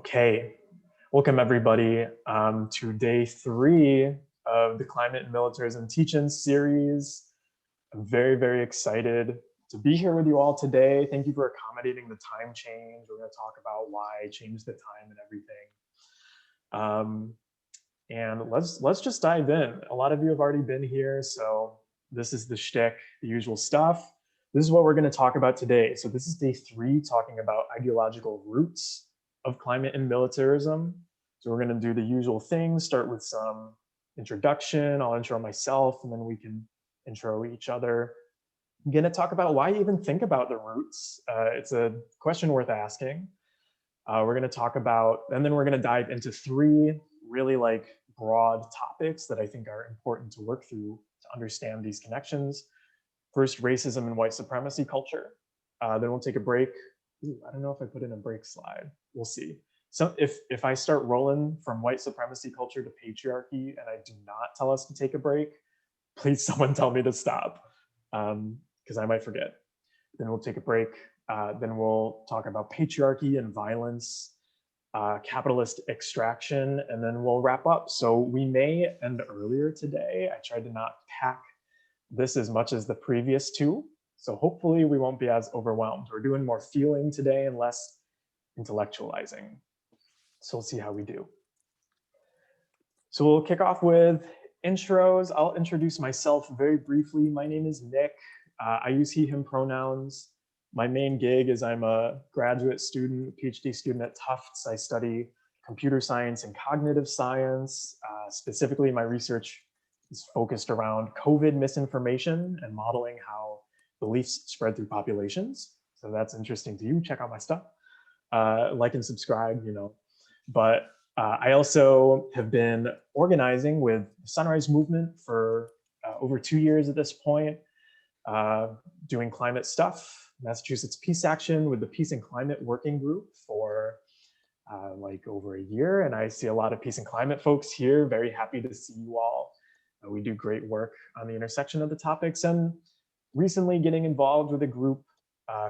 Okay, welcome everybody to day 3 of the Climate and Militarism Teach-In series. I'm very excited to be here with you all today. Thank you for accommodating the time change. We're going to talk about why I changed the time and everything. And let's just dive in. A lot of you have already been here, so this is the shtick, the usual stuff. This is what we're going to talk about today. So this is day 3, talking about ideological roots of climate and militarism. So we're going to do the usual things, start with some introduction. I'll intro myself, and then we can intro each other. I'm going to talk about why you even think about the roots. It's a question worth asking. We're going to talk about, and then we're going to dive into 3 really broad topics that I think are important to work through to understand these connections. First, racism and white supremacy culture. Then we'll take a break. Ooh, I don't know if I put in a break slide. We'll see. So if I start rolling from white supremacy culture to patriarchy and I do not tell us to take a break, please someone tell me to stop, because I might forget. Then we'll take a break. Then we'll talk about patriarchy and violence, capitalist extraction, and then we'll wrap up. So we may end earlier today. I tried to not pack this as much as the previous 2. So hopefully we won't be as overwhelmed. We're doing more feeling today and less intellectualizing. So we'll see how we do. So we'll kick off with intros. I'll introduce myself very briefly. My name is Nick. I use he, him pronouns. My main gig is I'm a graduate student, PhD student at Tufts. I study computer science and cognitive science. Specifically, my research is focused around COVID misinformation and modeling how beliefs spread through populations. So that's interesting to you. Check out my stuff. Like and subscribe, But I also have been organizing with the Sunrise Movement for over 2 years at this point, doing climate stuff. Massachusetts Peace Action with the Peace and Climate Working Group for over a year. And I see a lot of peace and climate folks here. Very happy to see you all. We do great work on the intersection of the topics, and recently getting involved with a group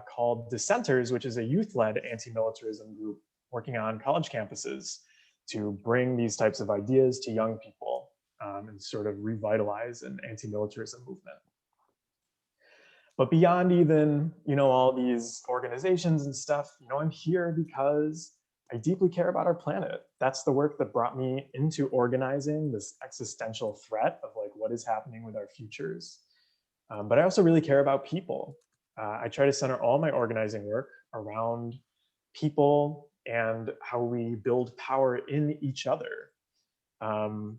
called Dissenters, which is a youth-led anti-militarism group working on college campuses to bring these types of ideas to young people and sort of revitalize an anti-militarism movement. But beyond even, all these organizations and stuff, I'm here because I deeply care about our planet. That's the work that brought me into organizing, this existential threat of what is happening with our futures. But I also really care about people. I try to center all my organizing work around people and how we build power in each other. And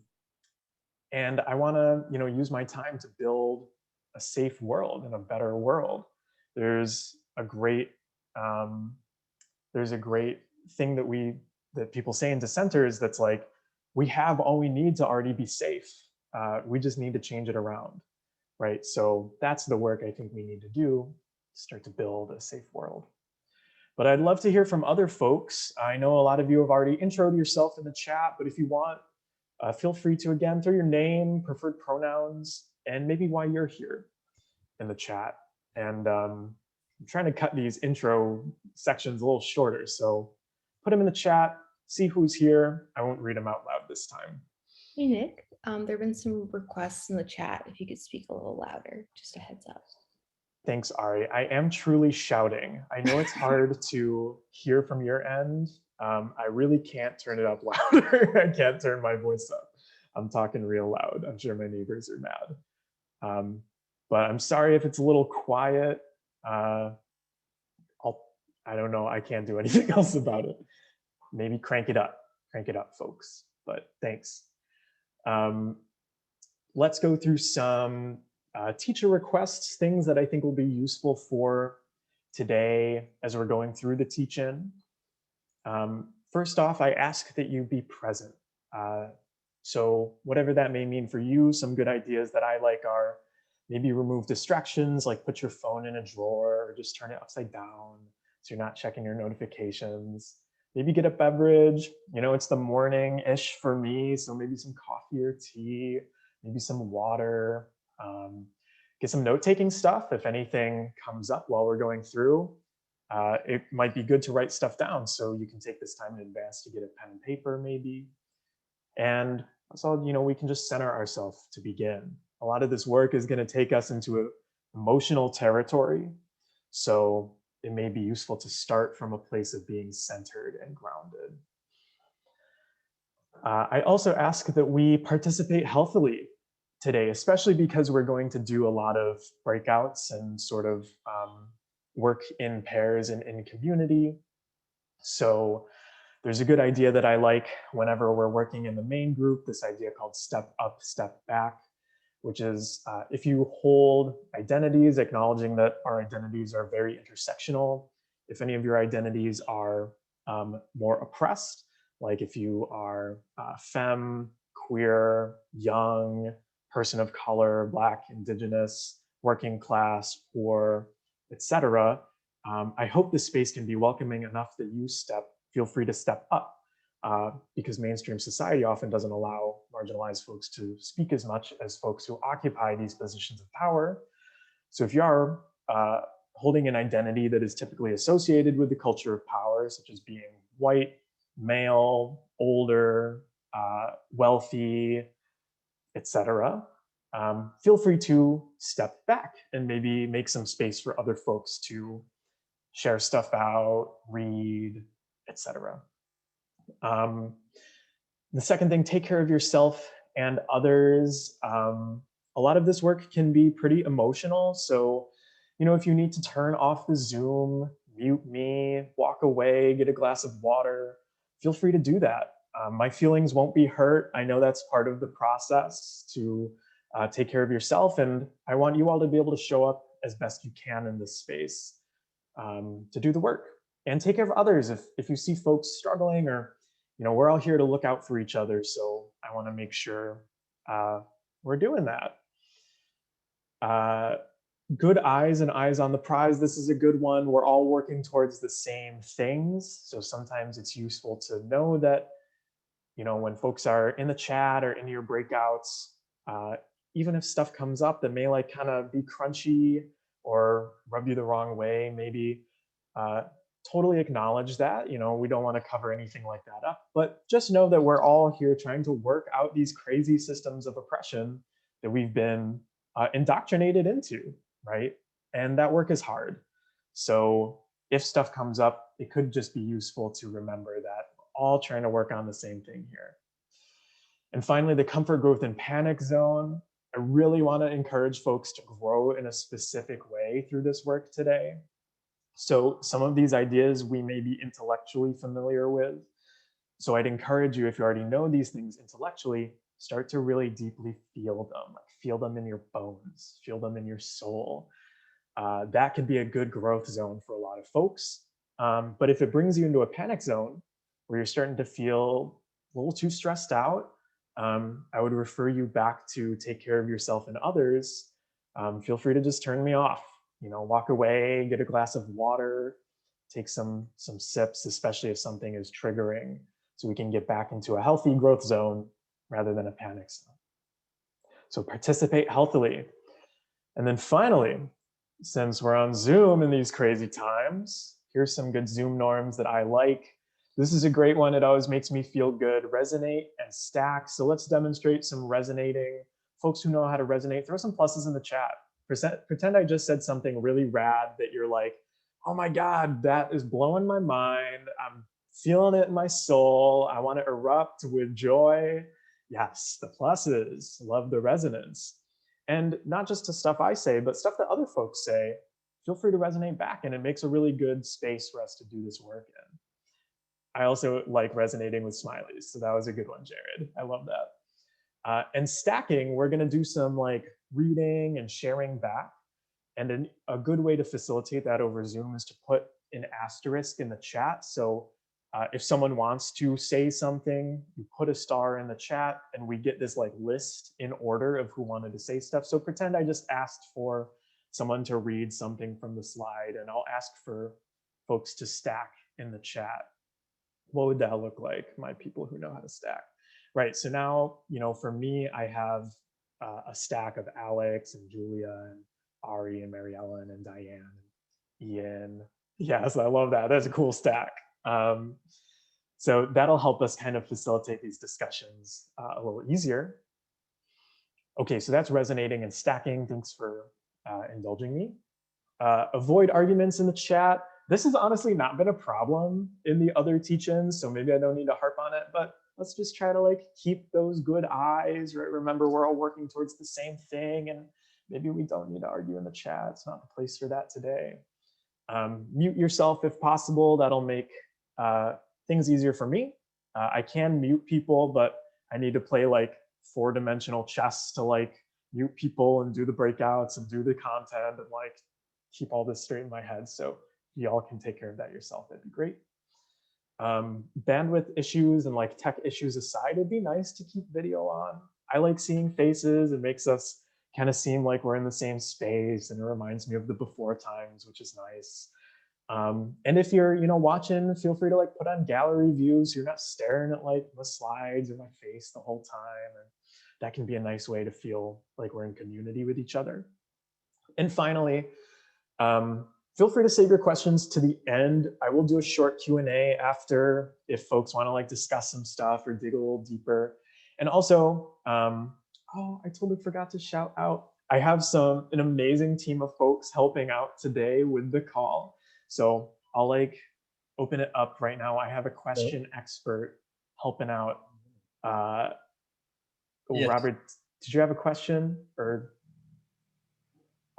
I want to, use my time to build a safe world and a better world. There's a great thing that people say in Dissenters that's we have all we need to already be safe. We just need to change it around, right? So that's the work I think we need to do to start to build a safe world. But I'd love to hear from other folks. I know a lot of you have already introed yourself in the chat, but if you want, feel free to again throw your name, preferred pronouns, and maybe why you're here in the chat. And I'm trying to cut these intro sections a little shorter, so put them in the chat, see who's here. I won't read them out loud this time. Hey Nick, there have been some requests in the chat if you could speak a little louder, just a heads up. Thanks, Ari. I am truly shouting. I know it's hard to hear from your end. I really can't turn it up louder. I can't turn my voice up. I'm talking real loud. I'm sure my neighbors are mad. But I'm sorry if it's a little quiet. I don't know. I can't do anything else about it. Maybe crank it up, folks. But thanks. Let's go through some teacher requests, things that I think will be useful for today as we're going through the teach-in. First off, I ask that you be present. So whatever that may mean for you, some good ideas that I like are maybe remove distractions, like put your phone in a drawer or just turn it upside down so you're not checking your notifications. Maybe get a beverage. It's the morning-ish for me, so maybe some coffee or tea, maybe some water. Get some note-taking stuff if anything comes up while we're going through. It might be good to write stuff down, so you can take this time in advance to get a pen and paper maybe. And also, we can just center ourselves to begin. A lot of this work is going to take us into emotional territory. So it may be useful to start from a place of being centered and grounded. I also ask that we participate healthily today, especially because we're going to do a lot of breakouts and sort of work in pairs and in community. So there's a good idea that I like whenever we're working in the main group, this idea called step up, step back, which is if you hold identities, acknowledging that our identities are very intersectional. If any of your identities are more oppressed, like if you are femme, queer, young, person of color, Black, Indigenous, working class, poor, etc., I hope this space can be welcoming enough that you feel free to step up, because mainstream society often doesn't allow marginalized folks to speak as much as folks who occupy these positions of power. So if you are holding an identity that is typically associated with the culture of power, such as being white, male, older, wealthy, etc., feel free to step back and maybe make some space for other folks to share stuff out, read, etc. The second thing, take care of yourself and others. A lot of this work can be pretty emotional. So, if you need to turn off the Zoom, mute me, walk away, get a glass of water, feel free to do that. My feelings won't be hurt. I know that's part of the process to take care of yourself. And I want you all to be able to show up as best you can in this space to do the work and take care of others. If you see folks struggling, or we're all here to look out for each other, so I want to make sure we're doing that. Good eyes and eyes on the prize. This is a good one. We're all working towards the same things, so sometimes it's useful to know that when folks are in the chat or in your breakouts, even if stuff comes up that may kind of be crunchy or rub you the wrong way, maybe totally acknowledge that. We don't want to cover anything like that up, but just know that we're all here trying to work out these crazy systems of oppression that we've been indoctrinated into, right? And that work is hard. So if stuff comes up, it could just be useful to remember that we're all trying to work on the same thing here. And finally, the comfort, growth, and panic zone. I really want to encourage folks to grow in a specific way through this work today. So some of these ideas we may be intellectually familiar with. So I'd encourage you, if you already know these things intellectually, start to really deeply feel them, feel them in your bones, feel them in your soul. That could be a good growth zone for a lot of folks. But if it brings you into a panic zone where you're starting to feel a little too stressed out, I would refer you back to take care of yourself and others. Feel free to just turn me off. Walk away, get a glass of water, take some sips, especially if something is triggering, so we can get back into a healthy growth zone rather than a panic zone. So participate healthily. And then finally, since we're on Zoom in these crazy times, here's some good Zoom norms that I like. This is a great one. It always makes me feel good. Resonate and stack. So let's demonstrate some resonating. Folks who know how to resonate, throw some pluses in the chat. Pretend I just said something really rad that you're like, oh my God, that is blowing my mind. I'm feeling it in my soul. I want to erupt with joy. Yes, the pluses. Love the resonance. And not just to stuff I say, but stuff that other folks say. Feel free to resonate back, and it makes a really good space for us to do this work in. I also like resonating with smileys, so that was a good one, Jared. I love that. And stacking, we're going to do some reading and sharing back. And a good way to facilitate that over Zoom is to put an asterisk in the chat. So if someone wants to say something, you put a star in the chat, and we get this list in order of who wanted to say stuff. So pretend I just asked for someone to read something from the slide, and I'll ask for folks to stack in the chat. What would that look like, my people who know how to stack? Right, so now, for me, I have a stack of Alex and Julia and Ari and Mary Ellen and Diane and Ian, Yes, I love that. That's a cool stack. Um, so that'll help us kind of facilitate these discussions a little easier. Okay, so that's resonating and stacking. Thanks for indulging me. Avoid arguments in the chat. This has honestly not been a problem in the other teach-ins, so maybe I don't need to harp on it, but let's just try to like keep those good eyes, right? Remember, we're all working towards the same thing, and maybe we don't need to argue in the chat. It's not the place for that today. Mute yourself if possible. That'll make things easier for me. I can mute people, but I need to play like 4-dimensional chess to like mute people and do the breakouts and do the content and like keep all this straight in my head. So y'all can take care of that yourself. That'd be great. Bandwidth issues and like tech issues aside, it'd be nice to keep video on. I like seeing faces. It makes us kind of seem like we're in the same space, and it reminds me of the before times, which is nice. And if you're, watching, feel free to like put on gallery views. So you're not staring at like the slides or my face the whole time. And that can be a nice way to feel like we're in community with each other. And finally, feel free to save your questions to the end. I will do a short Q&A after if folks want to like discuss some stuff or dig a little deeper. And also, oh, I totally forgot to shout out. I have an amazing team of folks helping out today with the call. So I'll like open it up right now. I have a question expert helping out. Yes. Robert, did you have a question or?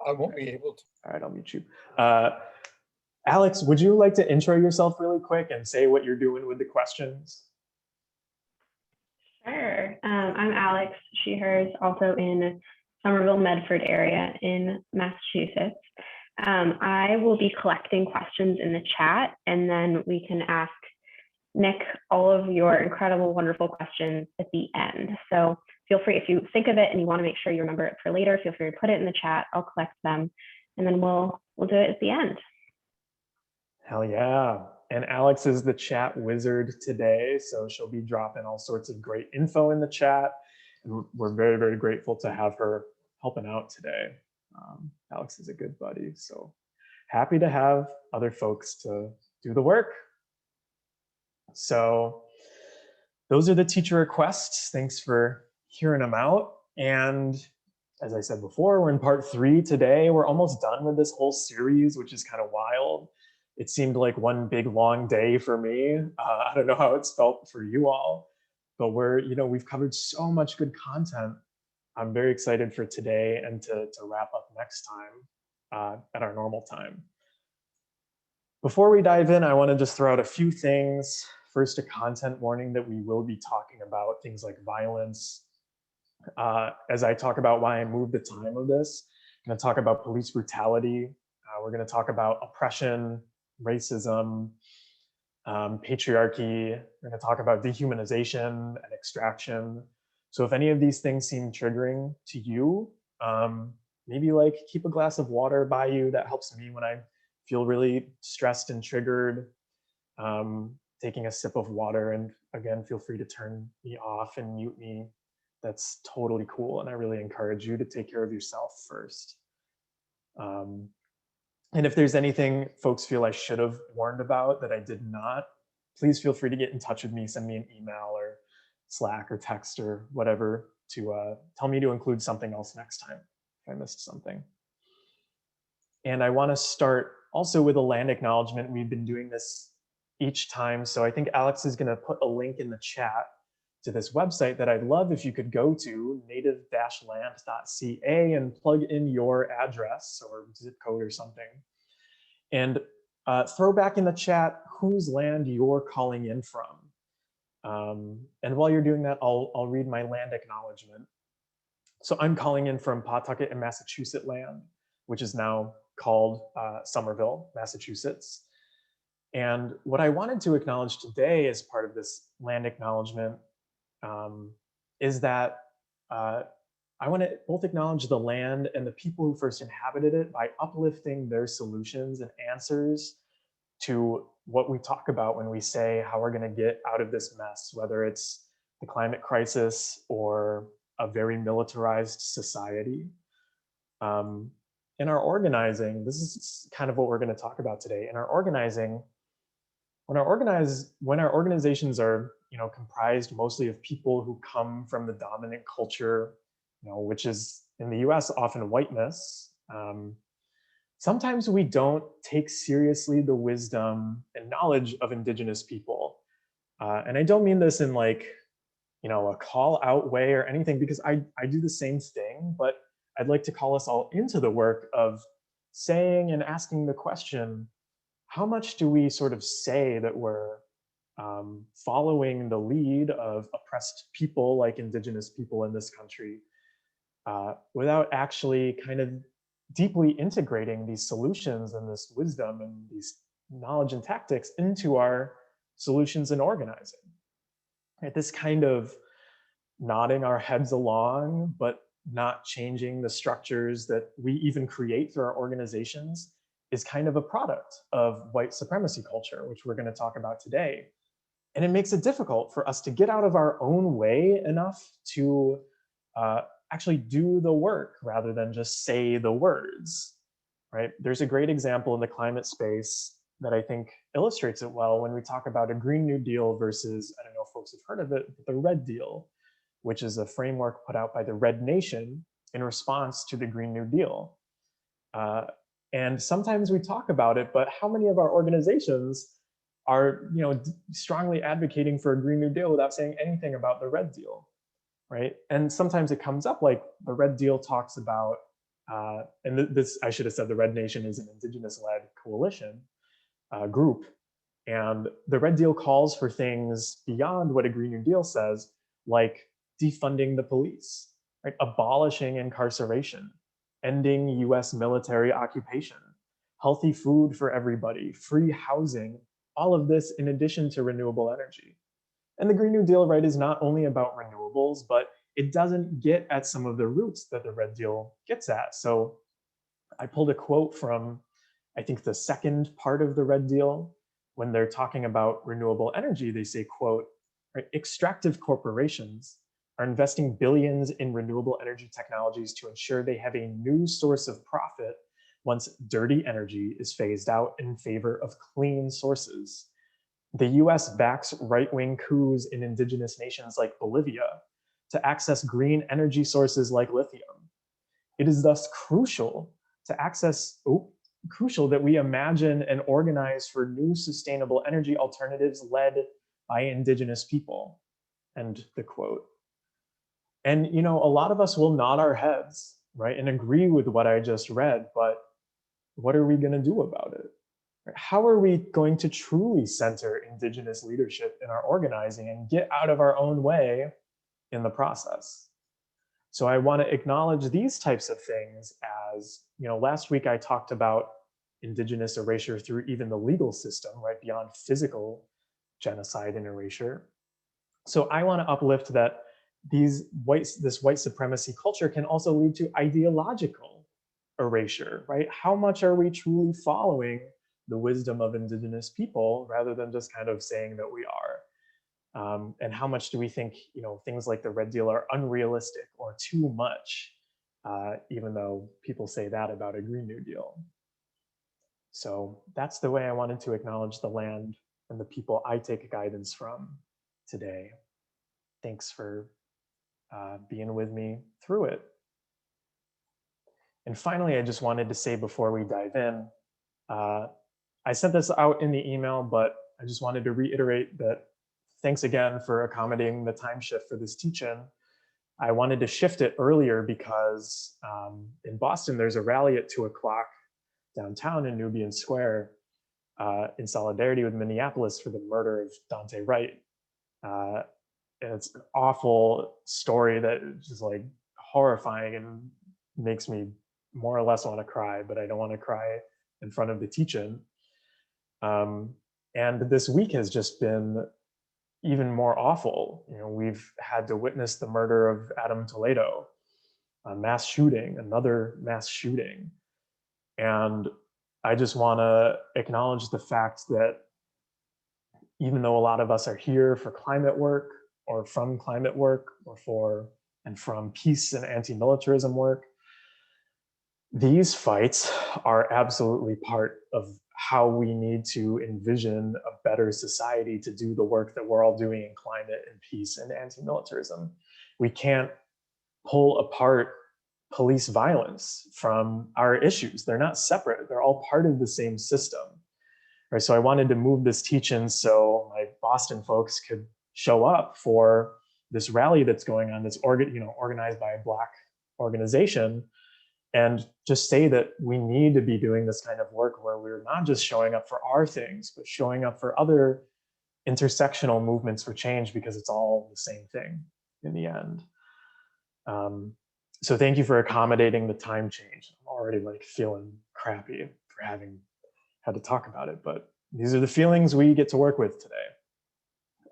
I won't be able to. All right, I'll mute you. Alex, would you like to intro yourself really quick and say what you're doing with the questions? Sure. I'm Alex, she, hers, also in Somerville, Medford area in Massachusetts. I will be collecting questions in the chat, and then we can ask Nick all of your incredible, wonderful questions at the end. So feel free, if you think of it and you want to make sure you remember it for later, feel free to put it in the chat. I'll collect them, and then we'll do it at the end. Hell yeah. And Alex is the chat wizard today, so she'll be dropping all sorts of great info in the chat. And we're very, very grateful to have her helping out today. Alex is a good buddy, so happy to have other folks to do the work. So those are the teacher requests. Thanks for hearing them out. And as I said before, we're in part 3 today. We're almost done with this whole series, which is kind of wild. It seemed like one big long day for me. I don't know how it's felt for you all, but we've covered so much good content. I'm very excited for today and to wrap up next time at our normal time. Before we dive in, I want to just throw out a few things. First, a content warning that we will be talking about things like violence. As I talk about why I moved the time of this, I'm going to talk about police brutality. We're going to talk about oppression, racism, patriarchy. We're going to talk about dehumanization and extraction. So if any of these things seem triggering to you, maybe like keep a glass of water by you. That helps me when I feel really stressed and triggered. Taking a sip of water, and again, feel free to turn me off and mute me. That's totally cool. And I really encourage you to take care of yourself first. And if there's anything folks feel I should have warned about that I did not, please feel free to get in touch with me, send me an email or Slack or text or whatever to tell me to include something else next time if I missed something. And I want to start also with a land acknowledgement. We've been doing this each time. So I think Alex is going to put a link in the chat to this website that I'd love if you could go to, native-land.ca, and plug in your address or zip code or something. And throw back in the chat whose land you're calling in from. And while you're doing that, I'll read my land acknowledgement. So I'm calling in from Pawtucket and Massachusetts land, which is now called Somerville, Massachusetts. And what I wanted to acknowledge today as part of this land acknowledgement is that I want to both acknowledge the land and the people who first inhabited it by uplifting their solutions and answers to what we talk about when we say how we're going to get out of this mess, whether it's the climate crisis or a very militarized society. in our organizing, this is kind of what we're going to talk about today. In our organizing, when our organizations are, comprised mostly of people who come from the dominant culture, which is in the US often whiteness, sometimes we don't take seriously the wisdom and knowledge of indigenous people. And I don't mean this in like, a call out way or anything, because I do the same thing, but I'd like to call us all into the work of saying and asking the question, how much do we sort of say that we're following the lead of oppressed people like indigenous people in this country, without actually kind of deeply integrating these solutions and this wisdom and these knowledge and tactics into our solutions and organizing? Right? This kind of nodding our heads along, but not changing the structures that we even create through our organizations is kind of a product of white supremacy culture, which we're going to talk about today. And it makes it difficult for us to get out of our own way enough to actually do the work rather than just say the words, right? There's a great example in the climate space that I think illustrates it well when we talk about a Green New Deal versus, I don't know if folks have heard of it, the Red Deal, which is a framework put out by the Red Nation in response to the Green New Deal. And sometimes we talk about it, but how many of our organizations are, strongly advocating for a Green New Deal without saying anything about the Red Deal, right? And sometimes it comes up like the Red Deal talks about, and this, I should have said the Red Nation is an indigenous-led coalition group. And the Red Deal calls for things beyond what a Green New Deal says, like defunding the police, right? Abolishing incarceration, ending US military occupation, healthy food for everybody, free housing, all of this in addition to renewable energy. And the Green New Deal, right, is not only about renewables, but it doesn't get at some of the roots that the Red Deal gets at. So I pulled a quote from, I think, the second part of the Red Deal. When they're talking about renewable energy, they say, quote, right, extractive corporations are investing billions in renewable energy technologies to ensure they have a new source of profit once dirty energy is phased out in favor of clean sources. The US backs right-wing coups in indigenous nations like Bolivia to access green energy sources like lithium. It is thus crucial that we imagine and organize for new sustainable energy alternatives led by indigenous people. End the quote. And a lot of us will nod our heads, right, and agree with what I just read, but what are we going to do about it? How are we going to truly center indigenous leadership in our organizing and get out of our own way in the process? So I want to acknowledge these types of things as, last week I talked about indigenous erasure through even the legal system, right, beyond physical genocide and erasure. So I want to uplift that this white supremacy culture can also lead to ideological erasure, right? How much are we truly following the wisdom of indigenous people rather than just kind of saying that we are? And how much do we think, things like the Red Deal are unrealistic or too much, even though people say that about a Green New Deal? So that's the way I wanted to acknowledge the land and the people I take guidance from today. Thanks for being with me through it. And finally, I just wanted to say before we dive in, I sent this out in the email, but I just wanted to reiterate that thanks again for accommodating the time shift for this teach-in. I wanted to shift it earlier because in Boston, there's a rally at 2 o'clock downtown in Nubian Square in solidarity with Minneapolis for the murder of Dante Wright. And it's an awful story that is just like horrifying and makes me more or less want to cry, but I don't want to cry in front of the teach-in. And this week has just been even more awful. We've had to witness the murder of Adam Toledo, a mass shooting, another mass shooting. And I just want to acknowledge the fact that even though a lot of us are here for climate work or from climate work or from peace and anti-militarism work, These fights are absolutely part of how we need to envision a better society to do the work that we're all doing in climate and peace and anti-militarism. We can't pull apart police violence from our issues. They're not separate. They're all part of the same system. Right? So I wanted to move this teach-in so my Boston folks could show up for this rally that's going on, that's organized by a Black organization, and just say that we need to be doing this kind of work where we're not just showing up for our things, but showing up for other intersectional movements for change, because it's all the same thing in the end. So thank you for accommodating the time change. I'm already like feeling crappy for having had to talk about it, but these are the feelings we get to work with today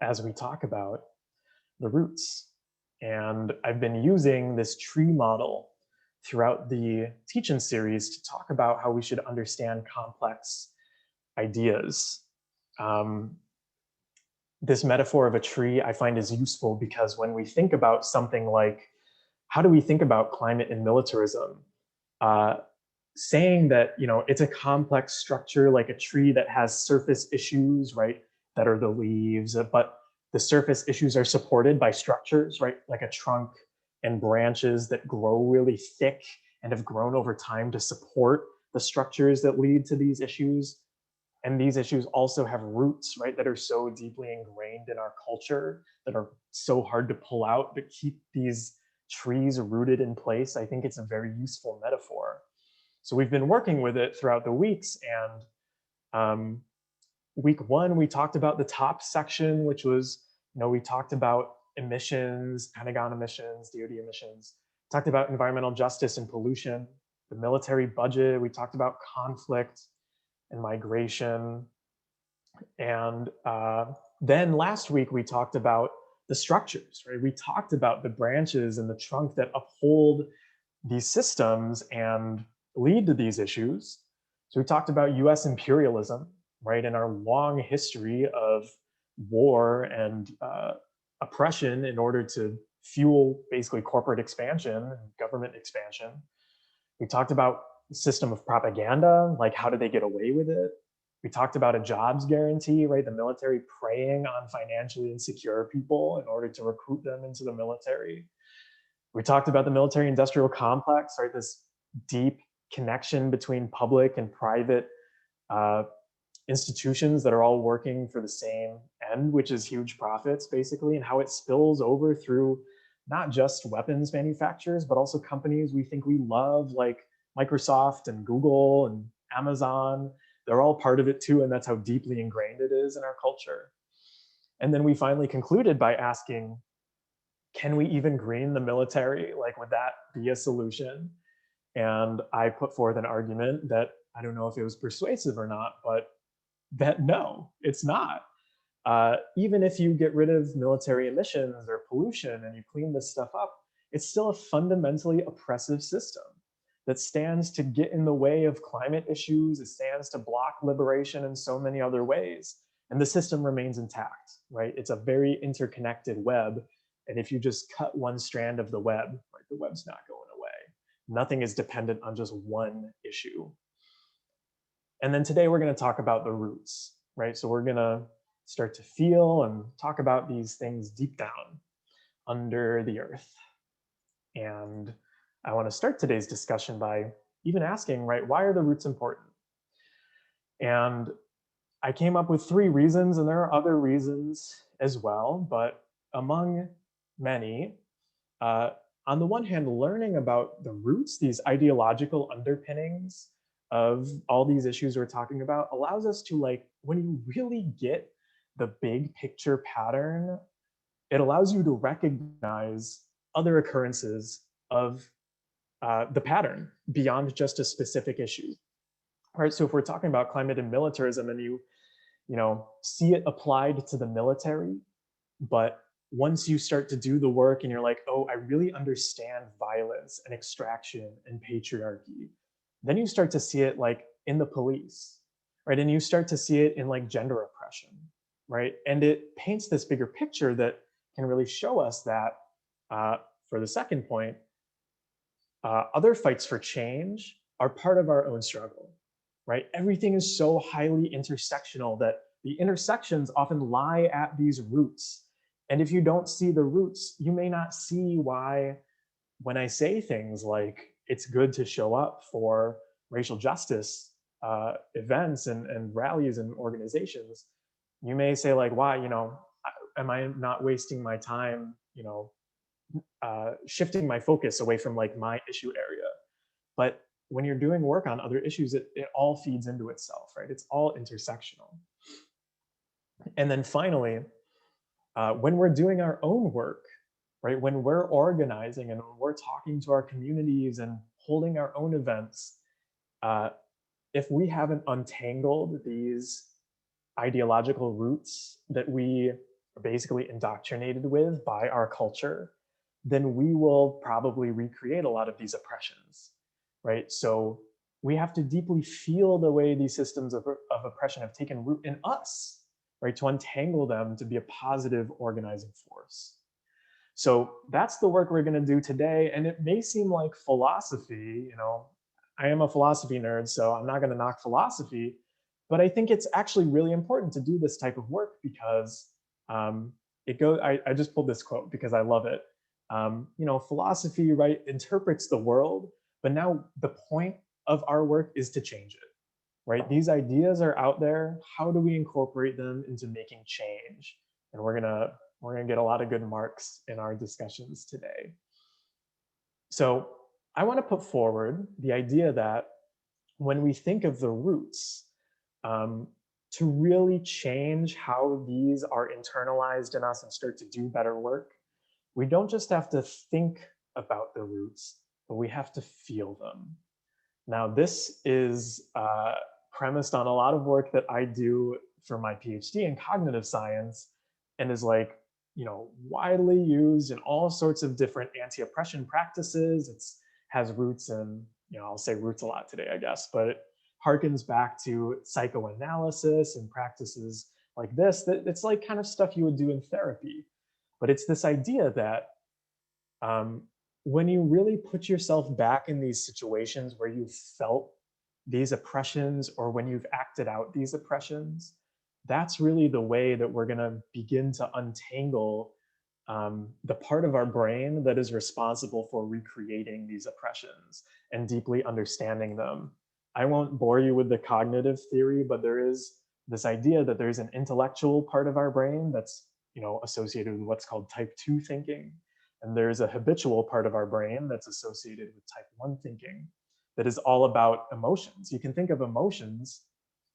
as we talk about the roots. And I've been using this tree model throughout the teach-in series to talk about how we should understand complex ideas. This metaphor of a tree I find is useful because when we think about something like, how do we think about climate and militarism? Saying that, it's a complex structure like a tree that has surface issues, right? That are the leaves, but the surface issues are supported by structures, right? Like a trunk and branches that grow really thick and have grown over time to support the structures that lead to these issues. And these issues also have roots, right, that are so deeply ingrained in our culture, that are so hard to pull out, that keep these trees rooted in place. I think it's a very useful metaphor. So we've been working with it throughout the weeks, and week one, we talked about the top section, which was, we talked about emissions, Pentagon emissions, DoD emissions, talked about environmental justice and pollution, the military budget, we talked about conflict and migration. And then last week, we talked about the structures, right? We talked about the branches and the trunk that uphold these systems and lead to these issues. So we talked about US imperialism, right? And our long history of war and oppression in order to fuel basically corporate expansion and government expansion. We talked about the system of propaganda, like how did they get away with it? We talked about a jobs guarantee, right? The military preying on financially insecure people in order to recruit them into the military. We talked about the military industrial complex, right? This deep connection between public and private institutions that are all working for the same end, which is huge profits, basically, and how it spills over through not just weapons manufacturers, but also companies we think we love, like Microsoft and Google and Amazon. They're all part of it too, and that's how deeply ingrained it is in our culture. And then we finally concluded by asking, can we even green the military? Like, would that be a solution? And I put forth an argument that I don't know if it was persuasive or not, but that no, it's not. Even if you get rid of military emissions or pollution and you clean this stuff up, it's still a fundamentally oppressive system that stands to get in the way of climate issues. It stands to block liberation in so many other ways. And the system remains intact, right? It's a very interconnected web. And if you just cut one strand of the web, right, the web's not going away. Nothing is dependent on just one issue. And then today we're going to talk about the roots, right? So we're going to start to feel and talk about these things deep down under the earth. And I want to start today's discussion by even asking, right, why are the roots important? And I came up with 3 reasons, and there are other reasons as well, but among many, on the one hand, learning about the roots, these ideological underpinnings of all these issues we're talking about, allows us to, like, when you really get the big picture pattern, it allows you to recognize other occurrences of the pattern beyond just a specific issue. All right, so if we're talking about climate and militarism and you see it applied to the military, but once you start to do the work and you're like, oh, I really understand violence and extraction and patriarchy, then you start to see it like in the police, right? And you start to see it in like gender oppression, right? And it paints this bigger picture that can really show us that, for the second point, other fights for change are part of our own struggle, right? Everything is so highly intersectional that the intersections often lie at these roots. And if you don't see the roots, you may not see why, when I say things like it's good to show up for racial justice events and rallies and organizations, you may say like, why, am I not wasting my time, shifting my focus away from like my issue area? But when you're doing work on other issues, it all feeds into itself, right? It's all intersectional. And then finally, when we're doing our own work, right, when we're organizing and when we're talking to our communities and holding our own events, if we haven't untangled these ideological roots that we are basically indoctrinated with by our culture, then we will probably recreate a lot of these oppressions, right? So we have to deeply feel the way these systems of oppression have taken root in us, right? To untangle them to be a positive organizing force. So that's the work we're going to do today. And it may seem like philosophy, I am a philosophy nerd, so I'm not going to knock philosophy, but I think it's actually really important to do this type of work because it goes, I just pulled this quote because I love it. Philosophy, right, interprets the world, but now the point of our work is to change it, right? These ideas are out there. How do we incorporate them into making change? And we're gonna get a lot of good marks in our discussions today. So I want to put forward the idea that when we think of the roots, to really change how these are internalized in us and start to do better work, we don't just have to think about the roots, but we have to feel them. Now, this is premised on a lot of work that I do for my PhD in cognitive science and is like, widely used in all sorts of different anti-oppression practices. It has roots in, I'll say roots a lot today, I guess, but it harkens back to psychoanalysis and practices like this. It's like kind of stuff you would do in therapy. But it's this idea that when you really put yourself back in these situations where you've felt these oppressions or when you've acted out these oppressions, that's really the way that we're going to begin to untangle the part of our brain that is responsible for recreating these oppressions and deeply understanding them. I won't bore you with the cognitive theory, but there is this idea that there's an intellectual part of our brain that's associated with what's called type 2 thinking. And there's a habitual part of our brain that's associated with type 1 thinking that is all about emotions. You can think of emotions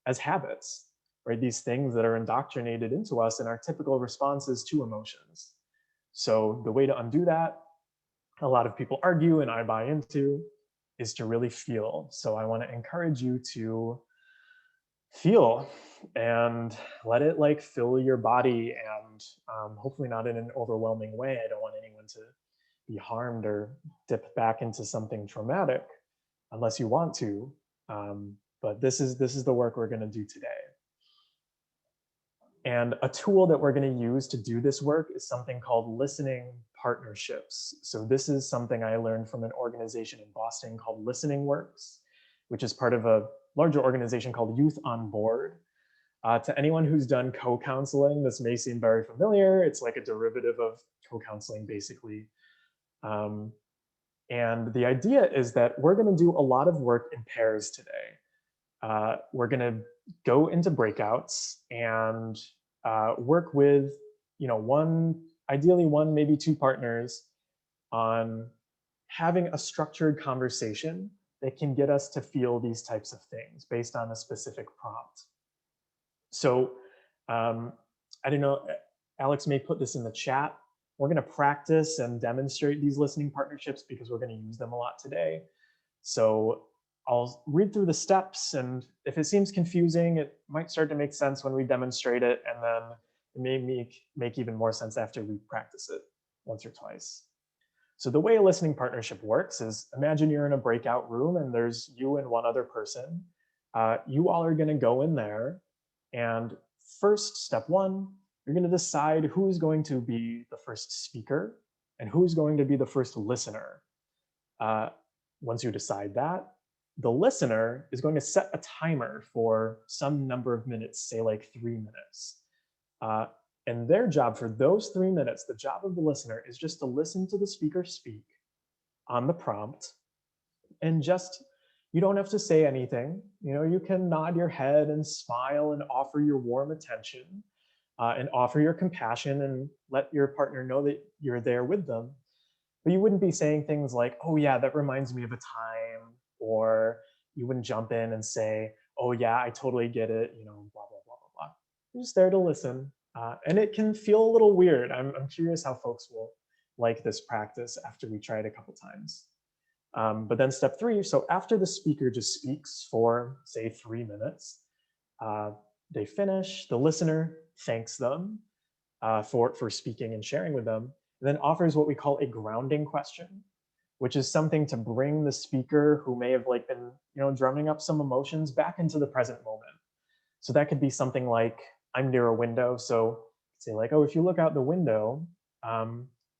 as habits, right? These things that are indoctrinated into us and our typical responses to emotions. So the way to undo that, a lot of people argue and I buy into, is to really feel. So I want to encourage you to feel and let it like fill your body and hopefully not in an overwhelming way. I don't want anyone to be harmed or dip back into something traumatic unless you want to. But this is the work we're going to do today. And a tool that we're going to use to do this work is something called listening partnerships. So this is something I learned from an organization in Boston called Listening Works, which is part of a larger organization called Youth on Board. To anyone who's done co-counseling, this may seem very familiar. It's like a derivative of co-counseling, basically. And the idea is that we're going to do a lot of work in pairs today. We're going to go into breakouts and work with, ideally one, maybe two partners on having a structured conversation that can get us to feel these types of things based on a specific prompt. So I don't know, Alex may put this in the chat. We're going to practice and demonstrate these listening partnerships because we're going to use them a lot today. So I'll read through the steps, and if it seems confusing, it might start to make sense when we demonstrate it, and then it may make even more sense after we practice it once or twice. So the way a listening partnership works is, imagine you're in a breakout room and there's you and one other person. You all are going to go in there, and first, step one, you're going to decide who's going to be the first speaker and who's going to be the first listener. Once you decide that, the listener is going to set a timer for some number of minutes, say like 3 minutes. And their job for those 3 minutes, the job of the listener is just to listen to the speaker speak on the prompt, and just, you don't have to say anything. You can nod your head and smile and offer your warm attention, and offer your compassion and let your partner know that you're there with them. But you wouldn't be saying things like, oh yeah, that reminds me of a time, or you wouldn't jump in and say, oh yeah, I totally get it, blah, blah, blah, blah, blah. You're just there to listen. And it can feel a little weird. I'm curious how folks will like this practice after we try it a couple times. But then step 3, so after the speaker just speaks for, say, 3 minutes, they finish, the listener thanks them for speaking and sharing with them, and then offers what we call a grounding question, which is something to bring the speaker who may have been drumming up some emotions back into the present moment. So that could be something like, I'm near a window, so say like, oh, if you look out the window,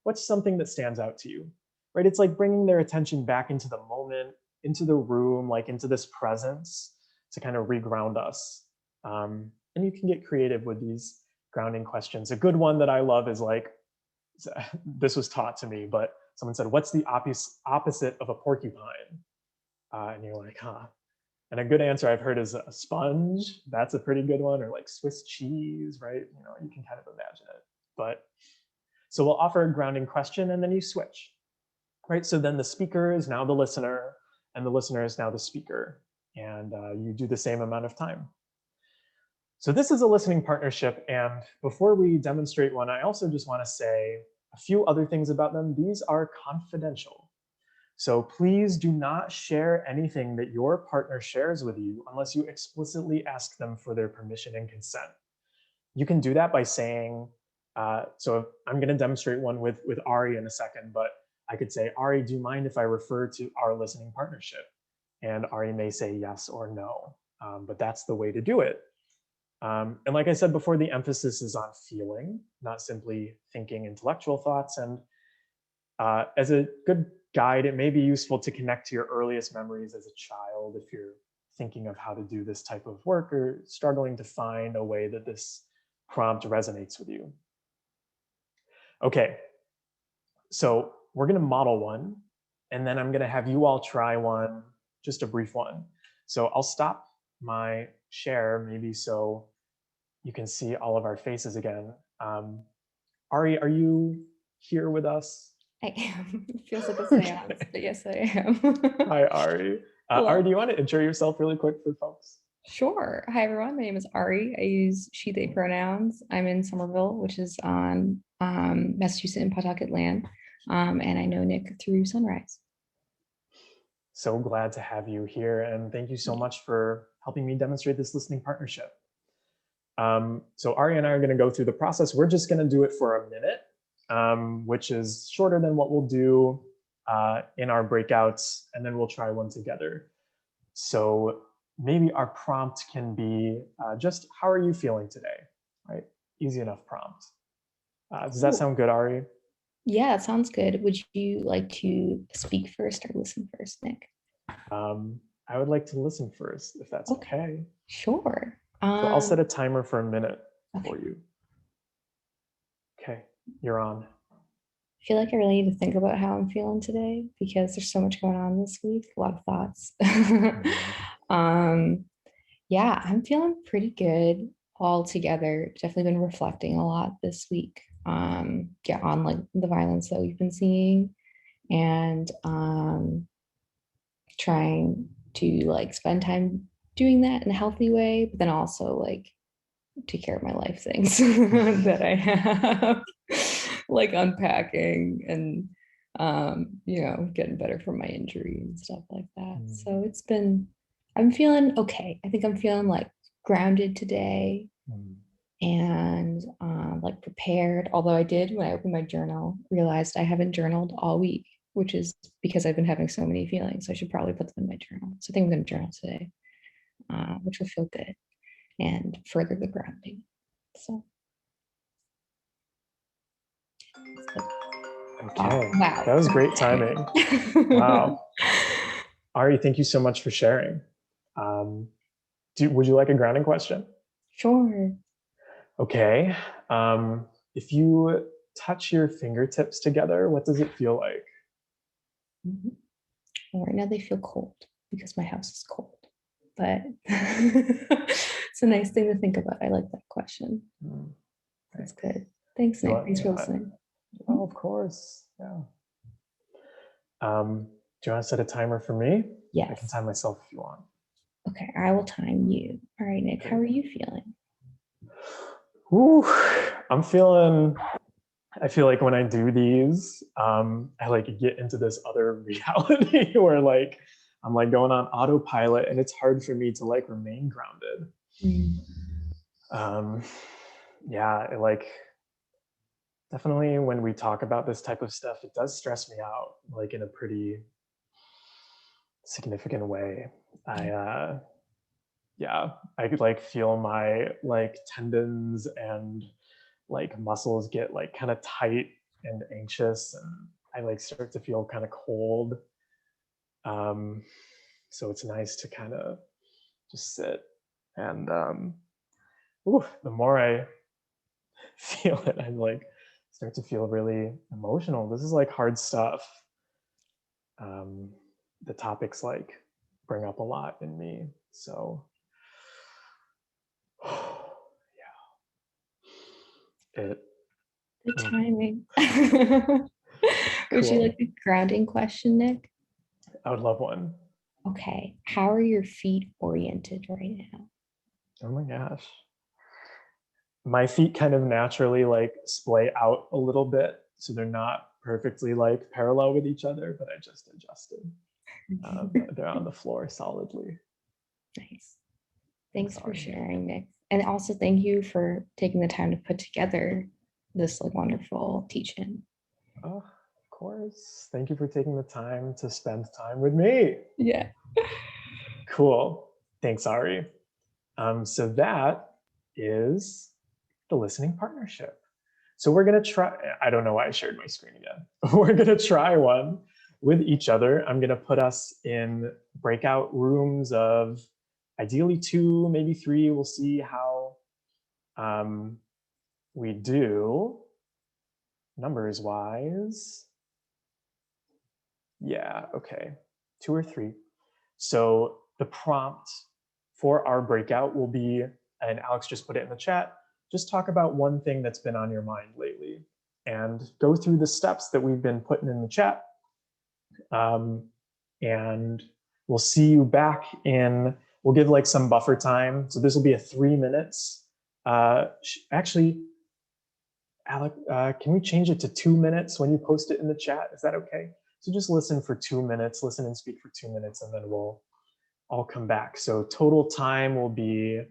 what's something that stands out to you? Right? It's like bringing their attention back into the moment, into the room, like into this presence, to kind of reground us. And you can get creative with these grounding questions. A good one that I love is like, this was taught to me, but someone said, what's the opposite of a porcupine? And you're like, huh. And a good answer I've heard is a sponge. That's a pretty good one. Or like Swiss cheese, right? You can kind of imagine it. But so we'll offer a grounding question, and then you switch, right? So then the speaker is now the listener, and the listener is now the speaker. And you do the same amount of time. So this is a listening partnership. And before we demonstrate one, I also just want to say a few other things about them. These are confidential. So please do not share anything that your partner shares with you unless you explicitly ask them for their permission and consent. You can do that by saying, so I'm going to demonstrate one with Ari in a second, but I could say, Ari, do you mind if I refer to our listening partnership? And Ari may say yes or no, but that's the way to do it. And like I said before, the emphasis is on feeling, not simply thinking intellectual thoughts. And as a good guide, it may be useful to connect to your earliest memories as a child if you're thinking of how to do this type of work or struggling to find a way that this prompt resonates with you. Okay, so we're going to model one, and then I'm going to have you all try one, just a brief one. So I'll stop my share maybe so you can see all of our faces again. Ari, are you here with us? I am. It feels like a seance, but yes, I am. Hi, Ari. Ari, do you want to intro yourself really quick for folks? Sure. Hi, everyone. My name is Ari. I use she, they pronouns. I'm in Somerville, which is on Massachusetts and Pawtucket land. And I know Nick through Sunrise. So glad to have you here. And thank you so much for helping me demonstrate this listening partnership. So Ari and I are going to go through the process. We're just going to do it for a minute, which is shorter than what we'll do in our breakouts, and then we'll try one together. So maybe our prompt can be just, how are you feeling today? Right? Easy enough prompt. Does that sound good, Ari? Yeah, it sounds good. Would you like to speak first or listen first, Nick? I would like to listen first, if that's okay. Sure. So I'll set a timer for a minute Okay. for you. Okay, you're on. I feel like I really need to think about how I'm feeling today because there's so much going on this week, a lot of thoughts. Yeah, I'm feeling pretty good all together. Definitely been reflecting a lot this week. On like the violence that we've been seeing, and trying to like spend time doing that in a healthy way, but then also like take care of my life things that I have, like unpacking and getting better from my injury and stuff like that. So I'm feeling okay. I think I'm feeling like grounded today and like prepared. Although I did, when I opened my journal, realized I haven't journaled all week, which is because I've been having so many feelings. I should probably put them in my journal. So I think I'm going to journal today, which will feel good and further the grounding. So. Okay. Wow. That was great timing. Wow. Ari, thank you so much for sharing. Would you like a grounding question? Sure. Okay. If you touch your fingertips together, what does it feel like? Well, right now they feel cold because my house is cold, but it's a nice thing to think about. I like that question. That's good. Thanks, Nick. Thanks for listening. Oh, of course. Yeah. Do you want to set a timer for me? Yes. I can time myself if you want. Okay, I will time you. All right, Nick, how are you feeling? Ooh, I feel like when I do these, I like get into this other reality where like I'm like going on autopilot and it's hard for me to like remain grounded. Yeah, like definitely when we talk about this type of stuff, it does stress me out like in a pretty significant way. I could like feel my like tendons and like muscles get like kind of tight and anxious, and I like start to feel kind of cold. So it's nice to kind of just sit and the more I feel it, I like start to feel really emotional. This is like hard stuff. The topics like bring up a lot in me. So yeah. The timing. Would Cool. you like a grounding question, Nick? I would love one. Okay. How are your feet oriented right now? Oh my gosh. My feet kind of naturally like splay out a little bit, so they're not perfectly like parallel with each other, but I just adjusted. They're on the floor solidly. Nice. Thanks for sharing, Nick. And also thank you for taking the time to put together this like wonderful teach-in. Oh, of course. Thank you for taking the time to spend time with me. Yeah. Cool. Thanks, Ari. So that is the listening partnership. So we're going to try, I don't know why I shared my screen again. We're going to try one with each other. I'm going to put us in breakout rooms of ideally 2, maybe 3. We'll see how we do numbers wise. Yeah, okay, 2 or 3. So the prompt for our breakout will be, and Alex just put it in the chat, just talk about one thing that's been on your mind lately and go through the steps that we've been putting in the chat. And we'll see you back in, we'll give like some buffer time. So this will be a 3 minutes. Actually, Alec, can we change it to 2 minutes when you post it in the chat? Is that okay? So just listen for 2 minutes, listen and speak for 2 minutes, and then we'll all come back. So total time will be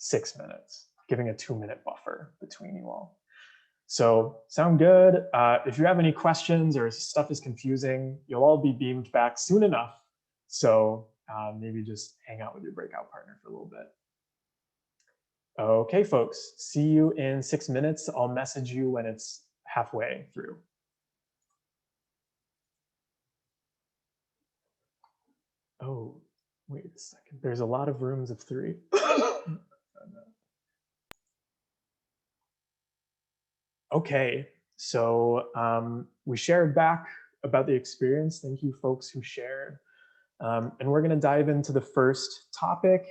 6 minutes, giving a 2-minute buffer between you all. So sound good? If you have any questions or stuff is confusing, you'll all be beamed back soon enough. So maybe just hang out with your breakout partner for a little bit. Okay, folks, see you in 6 minutes. I'll message you when it's halfway through. Oh, wait a second. There's a lot of rooms of 3. Okay, so we shared back about the experience. Thank you, folks who shared. And we're going to dive into the first topic,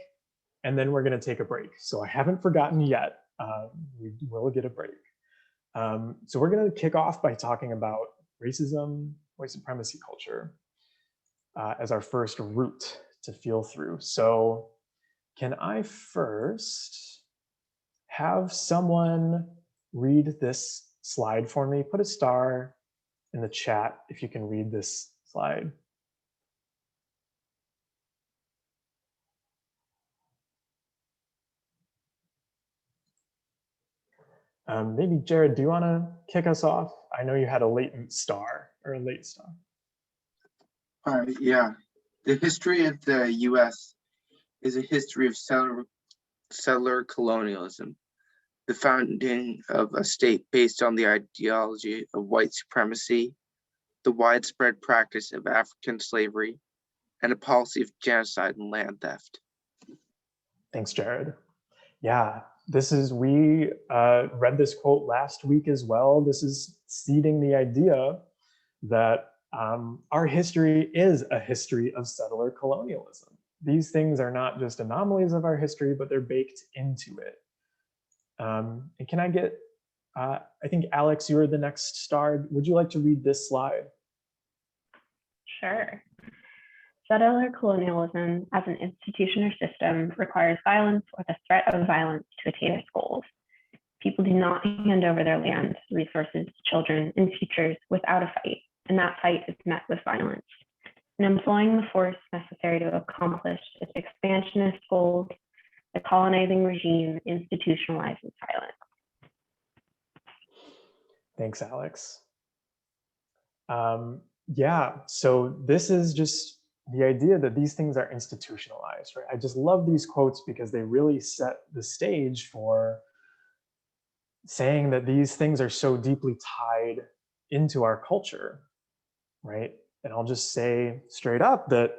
and then we're going to take a break. So I haven't forgotten yet. We will get a break. So we're going to kick off by talking about racism, white supremacy culture as our first route to feel through. So can I first have someone read this slide for me? Put a star in the chat if you can read this slide. Maybe Jared, do you want to kick us off? I know you had a latent star or a late star. Yeah, the history of the U.S. is a history of settler colonialism, the founding of a state based on the ideology of white supremacy, the widespread practice of African slavery, and a policy of genocide and land theft. Thanks, Jared. Yeah, we read this quote last week as well. This is seeding the idea that our history is a history of settler colonialism. These things are not just anomalies of our history, but they're baked into it. And can I get, I think Alex, you're the next star. Would you like to read this slide? Sure. Settler colonialism as an institution or system requires violence or the threat of violence to attain its goals. People do not hand over their land, resources, children, and futures without a fight, and that fight is met with violence. In employing the force necessary to accomplish its expansionist goals, the colonizing regime institutionalizes violence. Thanks, Alex. Yeah, so this is just the idea that these things are institutionalized, right? I just love these quotes because they really set the stage for saying that these things are so deeply tied into our culture, right? And I'll just say straight up that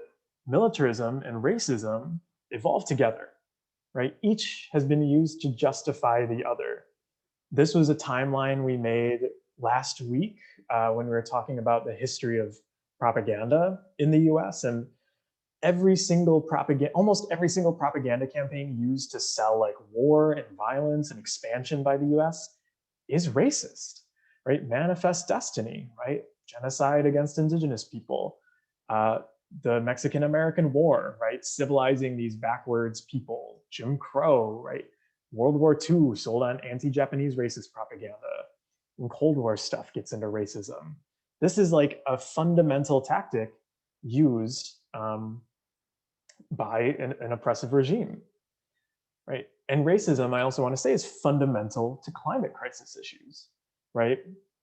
militarism and racism evolved together, right? Each has been used to justify the other. This was a timeline we made last week when we were talking about the history of propaganda in the US, and almost every single propaganda campaign used to sell like war and violence and expansion by the US is racist, right? Manifest Destiny, right? Genocide against indigenous people, the Mexican-American War, right? Civilizing these backwards people, Jim Crow, right? World War II sold on anti-Japanese racist propaganda, and Cold War stuff gets into racism. This is like a fundamental tactic used by an oppressive regime, right? And racism, I also want to say, is fundamental to climate crisis issues, right?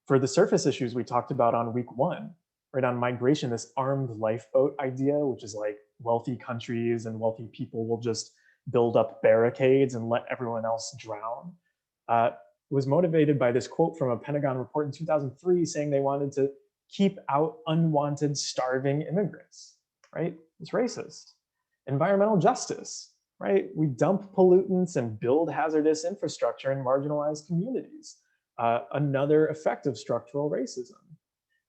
For the surface issues we talked about on week 1, right, on migration, this armed lifeboat idea, which is like wealthy countries and wealthy people will just build up barricades and let everyone else drown, was motivated by this quote from a Pentagon report in 2003 saying they wanted to keep out unwanted starving immigrants, right? It's racist. Environmental justice, right? We dump pollutants and build hazardous infrastructure in marginalized communities. Another effect of structural racism.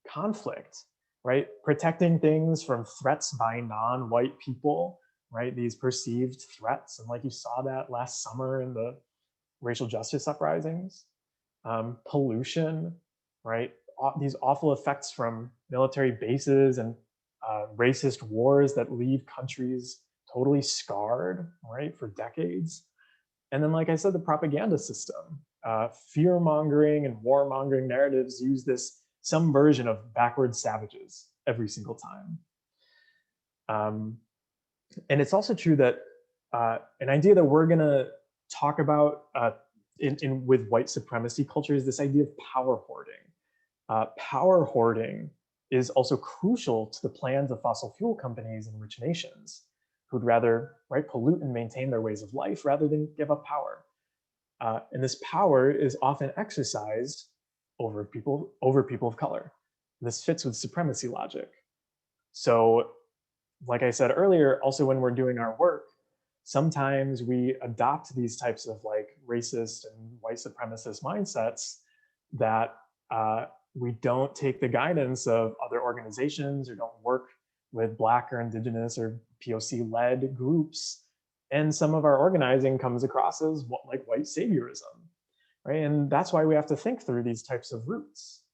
Conflict, right? Protecting things from threats by non-white people, right? These perceived threats. And like you saw that last summer in the racial justice uprisings. Pollution, right? These awful effects from military bases and racist wars that leave countries totally scarred, right, for decades. And then, like I said, the propaganda system, fear-mongering and war-mongering narratives use some version of backward savages every single time. And it's also true that an idea that we're gonna talk about with white supremacy culture is this idea of power hoarding. Power hoarding is also crucial to the plans of fossil fuel companies in rich nations who'd rather, right, pollute and maintain their ways of life rather than give up power. And this power is often exercised over people of color. This fits with supremacy logic. So, like I said earlier, also when we're doing our work, sometimes we adopt these types of like racist and white supremacist mindsets that we don't take the guidance of other organizations or don't work with Black or Indigenous or POC-led groups. And some of our organizing comes across as like white saviorism, right? And that's why we have to think through these types of roots.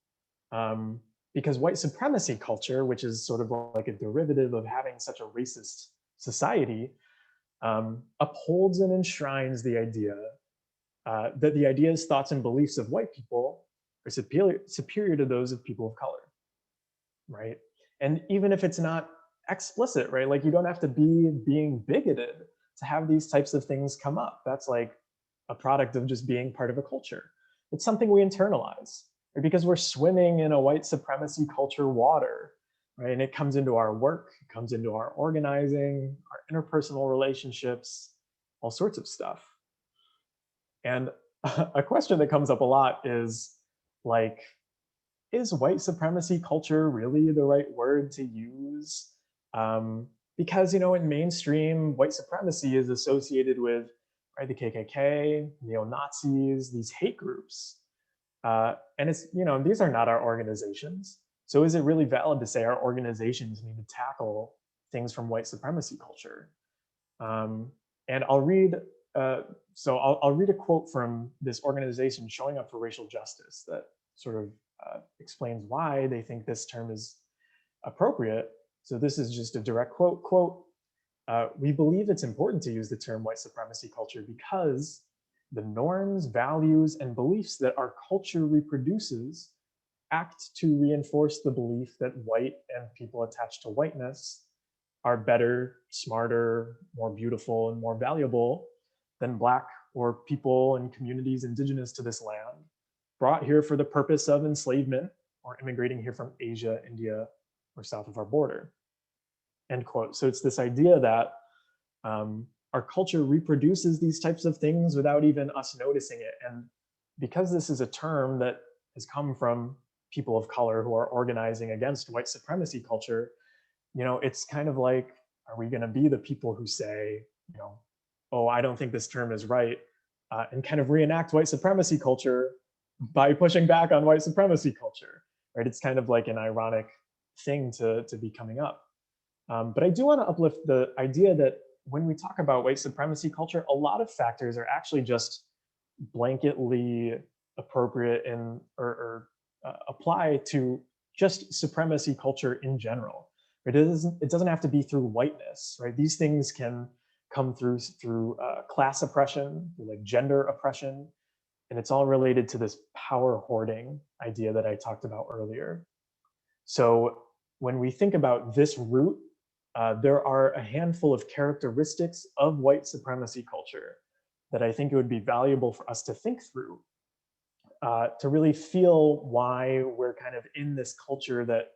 Because white supremacy culture, which is sort of like a derivative of having such a racist society, upholds and enshrines the idea that the ideas, thoughts, and beliefs of white people are superior to those of people of color, right? And even if it's not explicit, right? Like you don't have to be being bigoted to have these types of things come up. That's like a product of just being part of a culture. It's something we internalize, right? Because we're swimming in a white supremacy culture water, right? And it comes into our work, it comes into our organizing, our interpersonal relationships, all sorts of stuff. And a question that comes up a lot is like, is white supremacy culture really the right word to use? Because, in mainstream, white supremacy is associated with, right, the KKK, neo-Nazis, these hate groups. And it's, these are not our organizations. So is it really valid to say our organizations need to tackle things from white supremacy culture? And I'll read, I'll read a quote from this organization showing up for racial justice that sort of explains why they think this term is appropriate. So this is just a direct quote, we believe it's important to use the term white supremacy culture because the norms, values, and beliefs that our culture reproduces act to reinforce the belief that white and people attached to whiteness are better, smarter, more beautiful, and more valuable than Black or people and communities indigenous to this land, brought here for the purpose of enslavement or immigrating here from Asia, India, or south of our border. End quote. So it's this idea that our culture reproduces these types of things without even us noticing it. And because this is a term that has come from people of color who are organizing against white supremacy culture, it's kind of like, are we going to be the people who say, oh, I don't think this term is right, and kind of reenact white supremacy culture by pushing back on white supremacy culture, right? It's kind of like an ironic thing to be coming up. But I do want to uplift the idea that when we talk about white supremacy culture, a lot of factors are actually just blanketly appropriate or apply to just supremacy culture in general. It doesn't have to be through whiteness, right? These things can come through class oppression, like gender oppression, and it's all related to this power hoarding idea that I talked about earlier. So when we think about this root, there are a handful of characteristics of white supremacy culture that I think it would be valuable for us to think through, to really feel why we're kind of in this culture that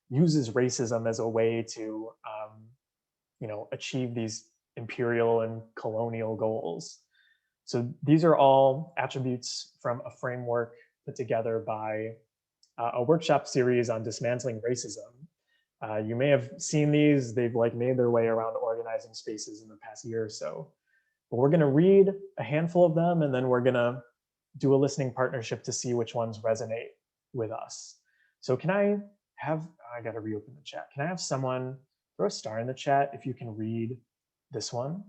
uses racism as a way to, achieve these imperial and colonial goals. So these are all attributes from a framework put together by a workshop series on dismantling racism. You may have seen these. They've made their way around organizing spaces in the past year or so. But we're going to read a handful of them, and then we're going to do a listening partnership to see which ones resonate with us. So I got to reopen the chat. Can I have someone throw a star in the chat if you can read this one?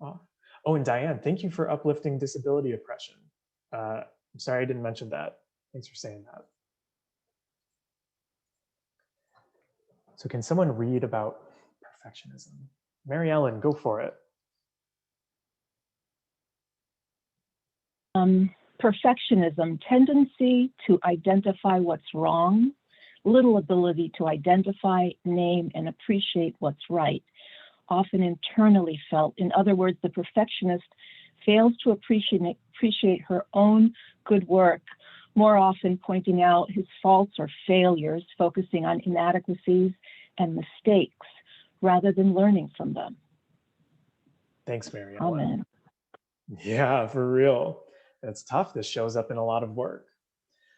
Oh, and Diane, thank you for uplifting disability oppression. I'm sorry I didn't mention that. Thanks for saying that. So can someone read about perfectionism? Mary Ellen, go for it. Perfectionism, tendency to identify what's wrong, little ability to identify, name, and appreciate what's right, often internally felt. In other words, the perfectionist fails to appreciate her own good work, more often pointing out his faults or failures, focusing on inadequacies and mistakes rather than learning from them. Thanks, Mary Ellen. Amen. Yeah, for real. It's tough. This shows up in a lot of work.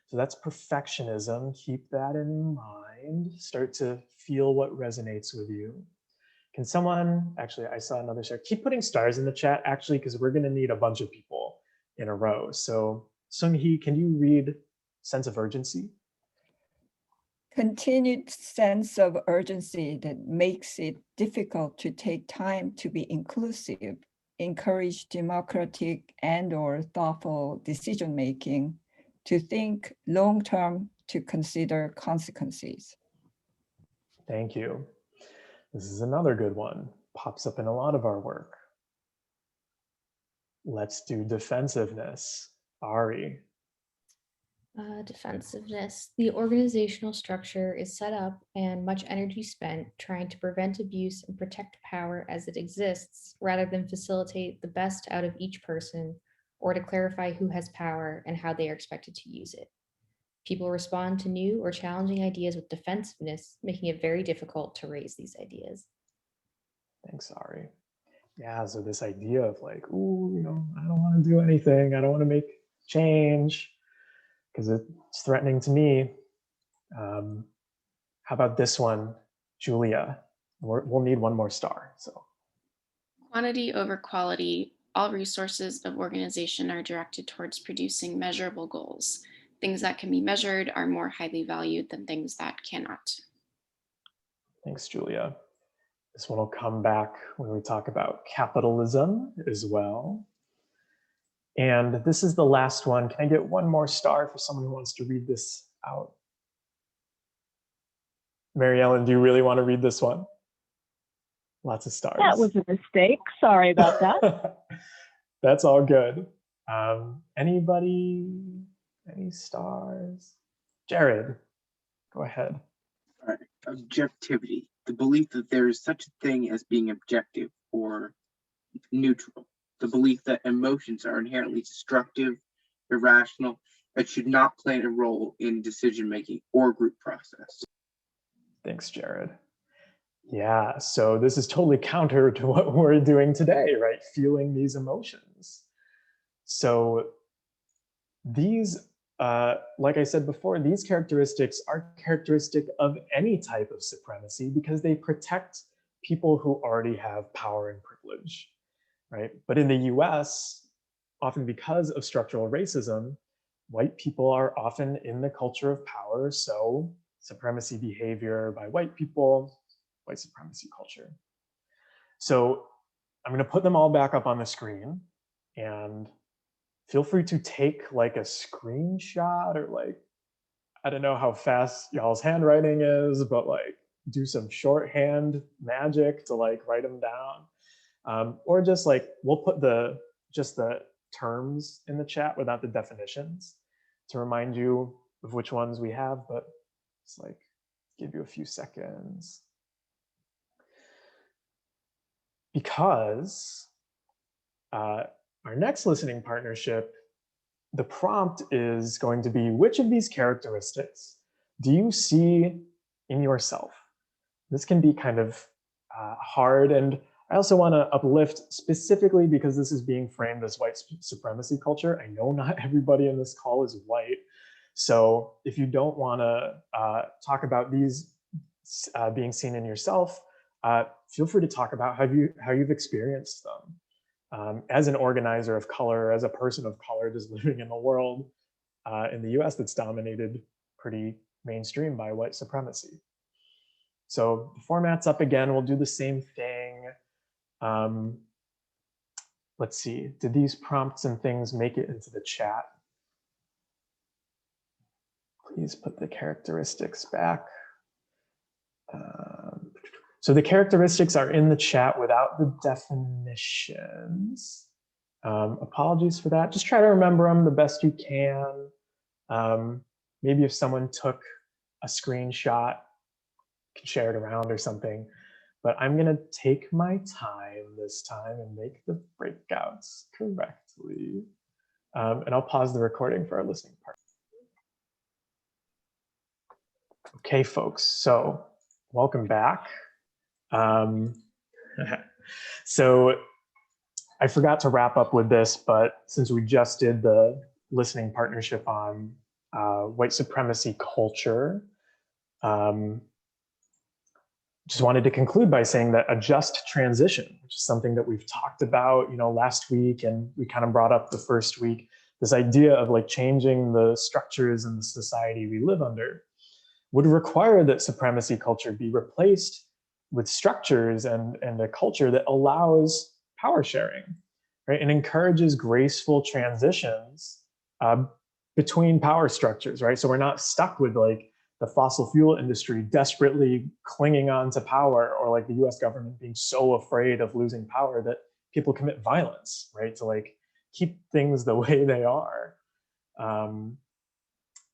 So that's perfectionism. Keep that in mind. Start to feel what resonates with you. Can someone, actually, I saw another share. Keep putting stars in the chat, actually, because we're going to need a bunch of people in a row. So Sung-hee, can you read sense of urgency? Continued sense of urgency that makes it difficult to take time to be inclusive, encourage democratic and/or thoughtful decision-making, to think long-term, to consider consequences. Thank you. This is another good one. Pops up in a lot of our work. Let's do defensiveness. Ari. Defensiveness. The organizational structure is set up and much energy spent trying to prevent abuse and protect power as it exists, rather than facilitate the best out of each person or to clarify who has power and how they are expected to use it. People respond to new or challenging ideas with defensiveness, making it very difficult to raise these ideas. Thanks, Ari. Yeah, so this idea of ooh, I don't want to do anything. I don't want to make change. because it's threatening to me. How about this one, Julia? We'll need one more star. So Quantity over quality. All resources of organization are directed towards producing measurable goals. Things that can be measured are more highly valued than things that cannot. thanks, Julia. This one will come back when we talk about capitalism as well. And this is the last one. Can I get one more star for someone who wants to read this out? Mary Ellen, do you really want to read this one? Lots of stars. That was a mistake. Sorry about that. That's all good. Anybody? Any stars? Jared, go ahead. All right. Objectivity, the belief that there is such a thing as being objective or neutral, the belief that emotions are inherently destructive, irrational, and should not play a role in decision making or group process. Thanks, Jared. Yeah, so this is totally counter to what we're doing today, right? Feeling these emotions. So these, like I said before, these characteristics are characteristic of any type of supremacy because they protect people who already have power and privilege, right? But in the US, often because of structural racism, white people are often in the culture of power, so supremacy behavior by white people, white supremacy culture. So I'm going to put them all back up on the screen, and feel free to take like a screenshot or like, I don't know how fast y'all's handwriting is, but like do some shorthand magic to like write them down. Or just like, we'll put just the terms in the chat without the definitions to remind you of which ones we have, but it's like, give you a few seconds. Because our next listening partnership, the prompt is going to be, which of these characteristics do you see in yourself? This can be kind of hard, and I also want to uplift specifically because this is being framed as white supremacy culture. I know not everybody in this call is white, so if you don't want to talk about these being seen in yourself, feel free to talk about how you've experienced them as an organizer of color, as a person of color just living in the world in the US that's dominated pretty mainstream by white supremacy. So the format's up again. We'll do the same thing. Let's see, did these prompts and things make it into the chat? Please put the characteristics back. So the characteristics are in the chat without the definitions. Apologies for that. Just try to remember them the best you can. Maybe if someone took a screenshot, you can share it around or something. But I'm gonna take my time this time and make the breakouts correctly. And I'll pause the recording for our listening part. Okay, folks, so welcome back. So I forgot to wrap up with this, but since we just did the listening partnership on white supremacy culture, just wanted to conclude by saying that a just transition, which is something that we've talked about, last week, and we kind of brought up the first week, this idea of like changing the structures in the society we live under, would require that supremacy culture be replaced with structures and a culture that allows power sharing, right? And encourages graceful transitions between power structures, right? So we're not stuck with like the fossil fuel industry desperately clinging on to power, or like the US government being so afraid of losing power that people commit violence, right? To like keep things the way they are.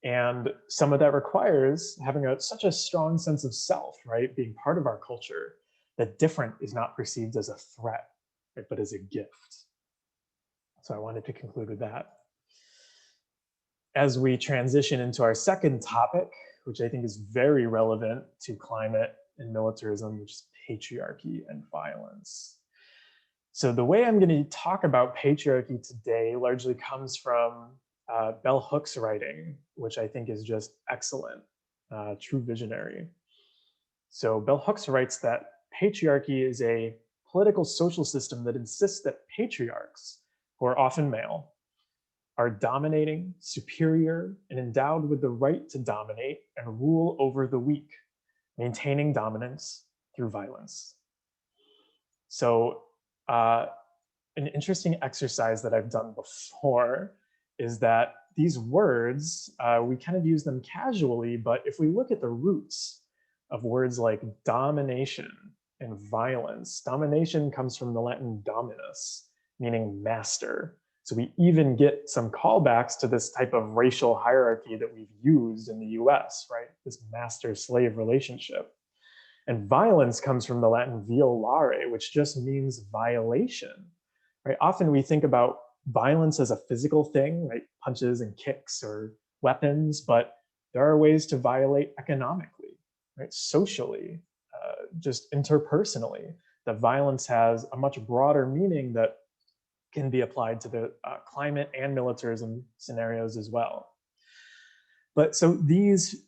And some of that requires having such a strong sense of self, right? Being part of our culture, that different is not perceived as a threat, right, but as a gift. So I wanted to conclude with that. As we transition into our second topic, which I think is very relevant to climate and militarism, which is patriarchy and violence. So the way I'm going to talk about patriarchy today largely comes from Bell Hook's writing, which I think is just excellent, true visionary. So Bell Hooks writes that patriarchy is a political social system that insists that patriarchs, who are often male, are dominating, superior, and endowed with the right to dominate and rule over the weak, maintaining dominance through violence. So an interesting exercise that I've done before is that these words, we kind of use them casually, but if we look at the roots of words like domination and violence, domination comes from the Latin dominus, meaning master. So we even get some callbacks to this type of racial hierarchy that we've used in the US, right? This master-slave relationship. And violence comes from the Latin violare, which just means violation, right? Often we think about violence as a physical thing, right? Punches and kicks or weapons, but there are ways to violate economically, right? Socially, just interpersonally. That violence has a much broader meaning that can be applied to the climate and militarism scenarios as well. But so these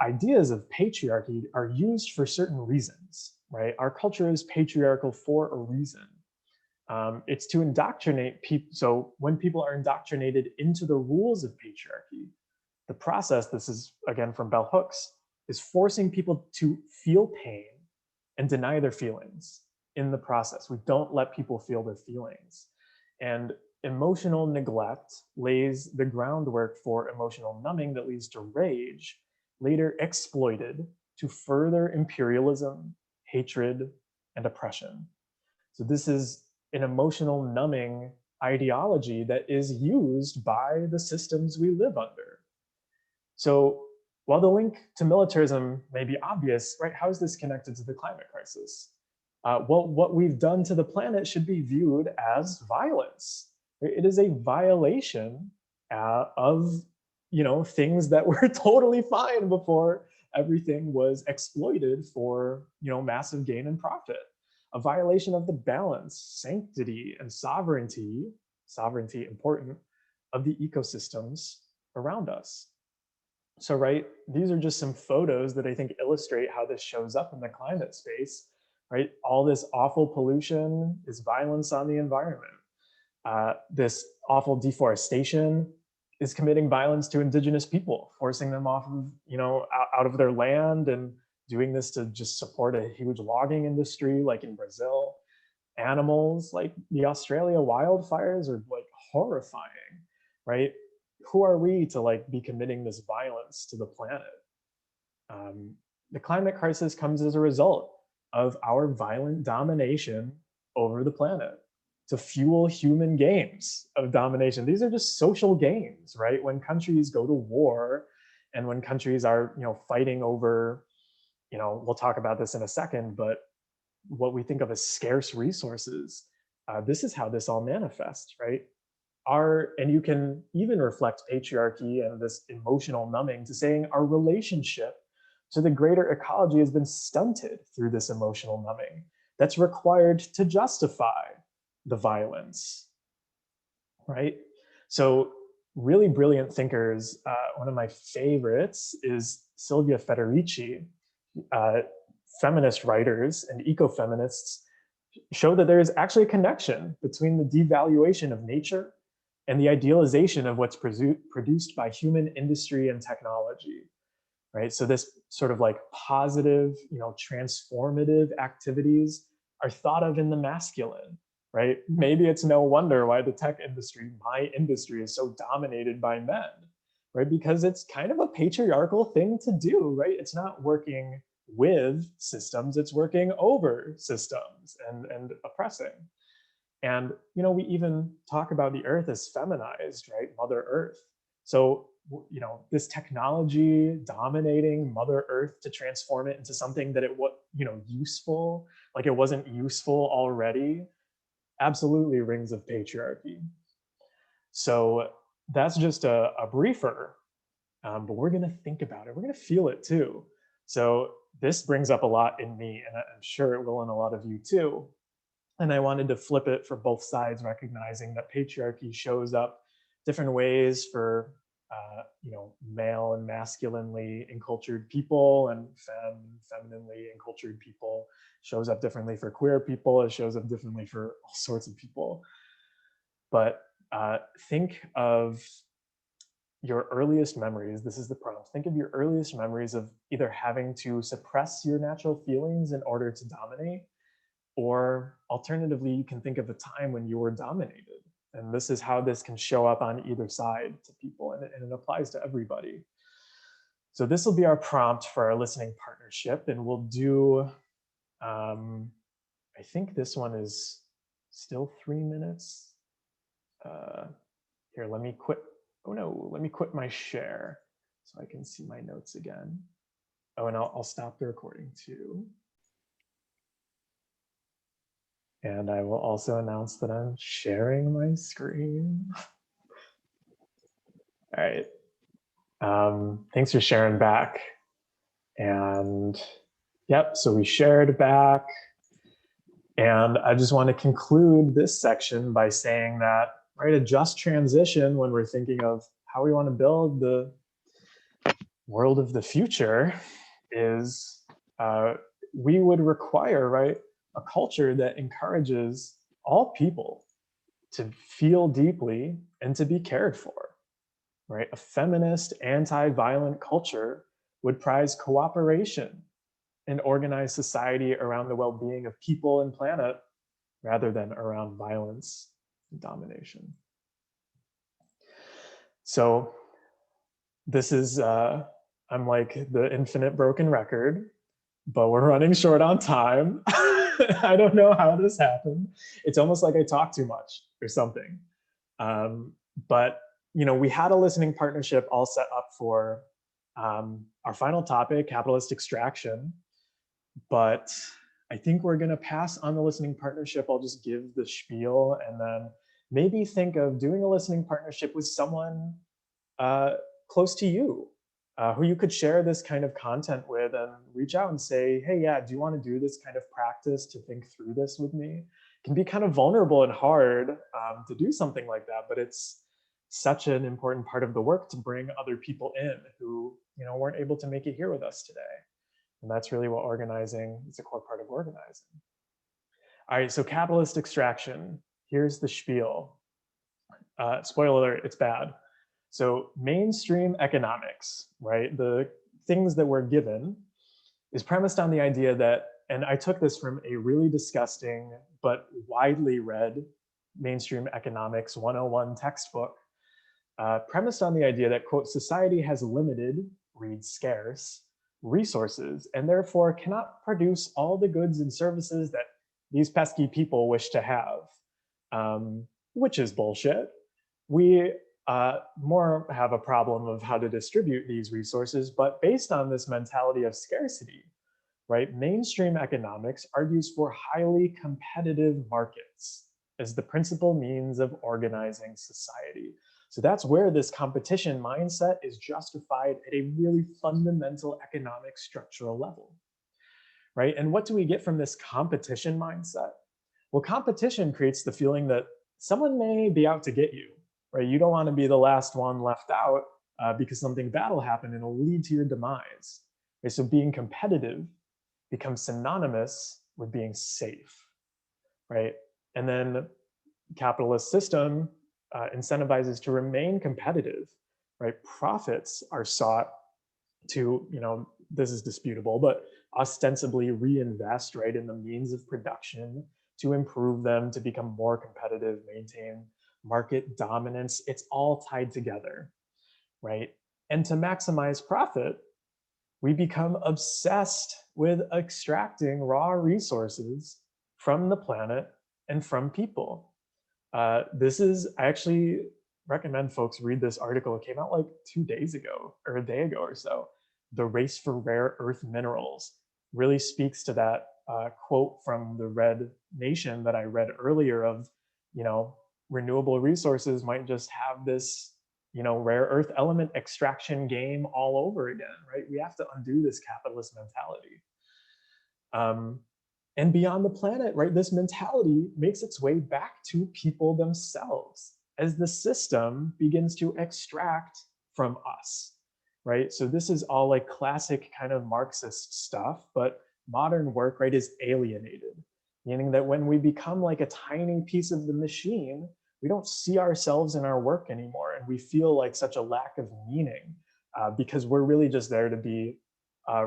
ideas of patriarchy are used for certain reasons, right? Our culture is patriarchal for a reason. It's to indoctrinate people. So when people are indoctrinated into the rules of patriarchy, the process, this is again from Bell Hooks, is forcing people to feel pain and deny their feelings in the process. We don't let people feel their feelings. And emotional neglect lays the groundwork for emotional numbing that leads to rage, later exploited to further imperialism, hatred, and oppression. So this is an emotional numbing ideology that is used by the systems we live under. So while the link to militarism may be obvious, right, how is this connected to the climate crisis? Well, what we've done to the planet should be viewed as violence. It is a violation of, things that were totally fine before everything was exploited for, massive gain and profit. A violation of the balance, sanctity, and sovereignty important, of the ecosystems around us. So, right, these are just some photos that I think illustrate how this shows up in the climate space, right? All this awful pollution is violence on the environment. This awful deforestation is committing violence to indigenous people, forcing them off of, out of their land, and doing this to just support a huge logging industry like in Brazil. Animals, like the Australia wildfires, are like horrifying, right? Who are we to be committing this violence to the planet? The climate crisis comes as a result of our violent domination over the planet to fuel human games of domination. These are just social games, right? When countries go to war and when countries are, fighting over, we'll talk about this in a second, but what we think of as scarce resources, this is how this all manifests, right? And you can even reflect patriarchy and this emotional numbing to saying our relationship to the greater ecology has been stunted through this emotional numbing that's required to justify the violence, right? So really brilliant thinkers, one of my favorites is Sylvia Federici. Feminist writers and ecofeminists show that there is actually a connection between the devaluation of nature and the idealization of what's produced by human industry and technology, right? So this sort of positive, transformative activities are thought of in the masculine, right? Maybe it's no wonder why the tech industry, my industry, is so dominated by men, right? Because it's kind of a patriarchal thing to do, right? It's not working with systems, it's working over systems and oppressing. And we even talk about the earth as feminized, right? Mother Earth. So this technology dominating Mother Earth to transform it into something that it was useful, like it wasn't useful already, absolutely rings of patriarchy. So that's just a briefer, but we're going to think about it, we're going to feel it too. So this brings up a lot in me, and I'm sure it will in a lot of you too. And I wanted to flip it for both sides, recognizing that patriarchy shows up different ways for male and masculinely encultured people and femininely encultured people. Shows up differently for queer people. It shows up differently for all sorts of people. But think of your earliest memories. This is the prompt. Think of your earliest memories of either having to suppress your natural feelings in order to dominate, or alternatively, you can think of a time when you were dominated. And this is how this can show up on either side to people, and it applies to everybody. So this will be our prompt for our listening partnership, and we'll do, I think this one is still 3 minutes. Here, let me quit. Oh no, let me quit my share so I can see my notes again. Oh, and I'll stop the recording too. And I will also announce that I'm sharing my screen. All right. Thanks for sharing back. And yep, so we shared back. And I just want to conclude this section by saying that, right, a just transition when we're thinking of how we want to build the world of the future is we would require, right, a culture that encourages all people to feel deeply and to be cared for, right? A feminist, anti-violent culture would prize cooperation and organize society around the well-being of people and planet rather than around violence and domination. So this is, I'm like the infinite broken record, but we're running short on time. I don't know how this happened. It's almost like I talk too much or something. But we had a listening partnership all set up for our final topic, capitalist extraction. But I think we're going to pass on the listening partnership. I'll just give the spiel and then maybe think of doing a listening partnership with someone close to you, who you could share this kind of content with, and reach out and say, hey, yeah, do you want to do this kind of practice to think through this with me? It can be kind of vulnerable and hard to do something like that, but it's such an important part of the work to bring other people in who weren't able to make it here with us today. And that's really what organizing is, a core part of organizing. All right, so capitalist extraction. Here's the spiel. Spoiler alert, it's bad. So mainstream economics, right? The things that we're given is premised on the idea that, and I took this from a really disgusting but widely read mainstream economics 101 textbook, premised on the idea that, quote, society has limited, read scarce, resources, and therefore cannot produce all the goods and services that these pesky people wish to have, which is bullshit. We more have a problem of how to distribute these resources, but based on this mentality of scarcity, right, mainstream economics argues for highly competitive markets as the principal means of organizing society. So that's where this competition mindset is justified at a really fundamental economic structural level, right? And what do we get from this competition mindset? Well, competition creates the feeling that someone may be out to get you, right? You don't want to be the last one left out because something bad will happen and it'll lead to your demise. Okay, so being competitive becomes synonymous with being safe, right? And then capitalist system incentivizes to remain competitive, right? Profits are sought to, this is disputable, but ostensibly reinvest, right, in the means of production to improve them, to become more competitive, maintain market dominance. It's all tied together, right? And to maximize profit, we become obsessed with extracting raw resources from the planet and from people. I actually recommend folks read this article. It came out like 2 days ago or a day ago or so. The Race for Rare Earth Minerals really speaks to that quote from the Red Nation that I read earlier of, renewable resources might just have this, rare earth element extraction game all over again, right? We have to undo this capitalist mentality. And beyond the planet, right, this mentality makes its way back to people themselves as the system begins to extract from us, right? So this is all like classic kind of Marxist stuff, but modern work, right, is alienated, meaning that when we become like a tiny piece of the machine, we don't see ourselves in our work anymore, and we feel like such a lack of meaning because we're really just there to be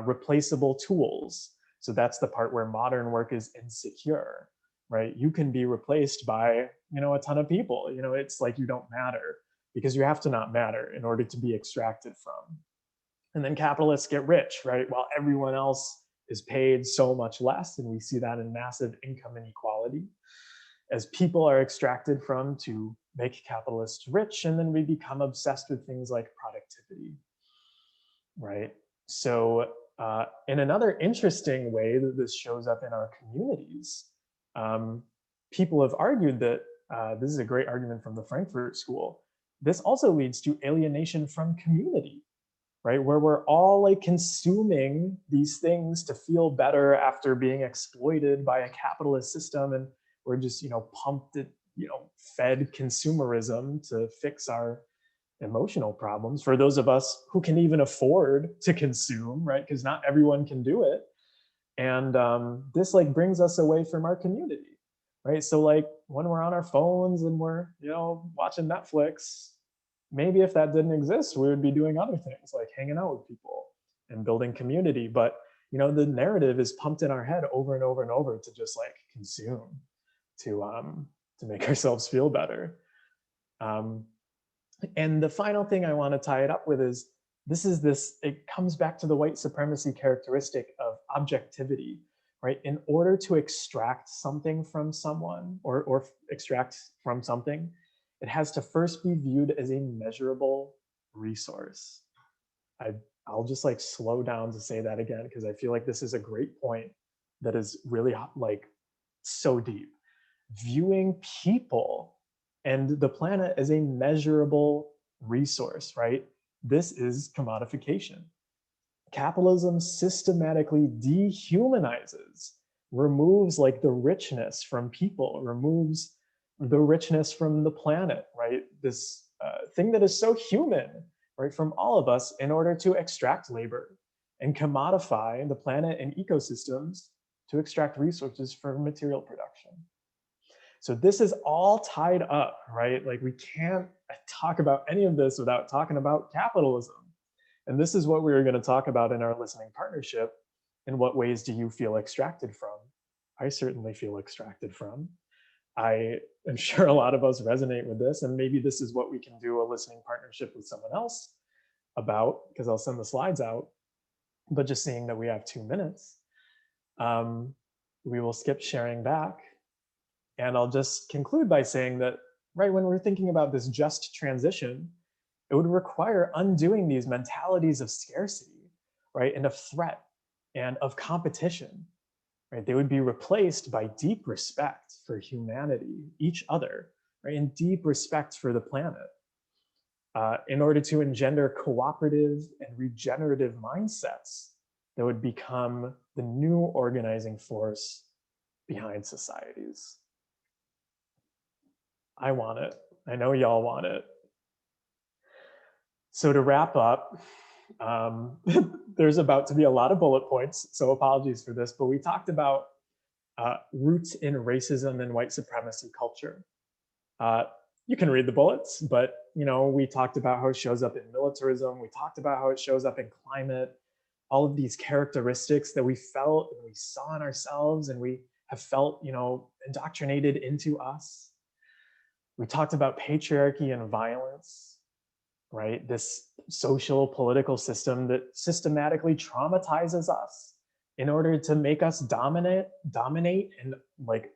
replaceable tools. So that's the part where modern work is insecure, right? You can be replaced by, a ton of people. It's like you don't matter because you have to not matter in order to be extracted from. And then capitalists get rich, right? While everyone else is paid so much less, and we see that in massive income inequality as people are extracted from to make capitalists rich, and then we become obsessed with things like productivity, right? So in another interesting way that this shows up in our communities, people have argued that, this is a great argument from the Frankfurt School, this also leads to alienation from community, right? Where we're all like consuming these things to feel better after being exploited by a capitalist system, and we're just, pumped it, fed consumerism to fix our emotional problems for those of us who can even afford to consume, right? Because not everyone can do it. And this like brings us away from our community, right? So like when we're on our phones and we're, watching Netflix, maybe if that didn't exist, we would be doing other things like hanging out with people and building community. But, the narrative is pumped in our head over and over and over to just like consume, to make ourselves feel better. And the final thing I want to tie it up with is it comes back to the white supremacy characteristic of objectivity, right? In order to extract something from someone or extract from something, it has to first be viewed as a measurable resource. I'll just like slow down to say that again, because I feel like this is a great point that is really like so deep. Viewing people and the planet as a measurable resource, right? This is commodification. Capitalism systematically dehumanizes, removes like the richness from people, removes the richness from the planet, right? This thing that is so human, right, from all of us in order to extract labor and commodify the planet and ecosystems to extract resources for material production. So this is all tied up, right? Like we can't talk about any of this without talking about capitalism. And this is what we are going to talk about in our listening partnership. In what ways do you feel extracted from? I certainly feel extracted from. I am sure a lot of us resonate with this, and maybe this is what we can do a listening partnership with someone else about, because I'll send the slides out. But just seeing that we have 2 minutes, we will skip sharing back. And I'll just conclude by saying that, right, when we're thinking about this just transition, it would require undoing these mentalities of scarcity, right, and of threat and of competition, right? They would be replaced by deep respect for humanity, each other, right, and deep respect for the planet, in order to engender cooperative and regenerative mindsets that would become the new organizing force behind societies. I want it. I know y'all want it. So to wrap up, there's about to be a lot of bullet points, so apologies for this, but we talked about roots in racism and white supremacy culture. You can read the bullets, but we talked about how it shows up in militarism. We talked about how it shows up in climate, all of these characteristics that we felt and we saw in ourselves and we have felt, indoctrinated into us. We talked about patriarchy and violence, right? This social political system that systematically traumatizes us in order to make us dominate and like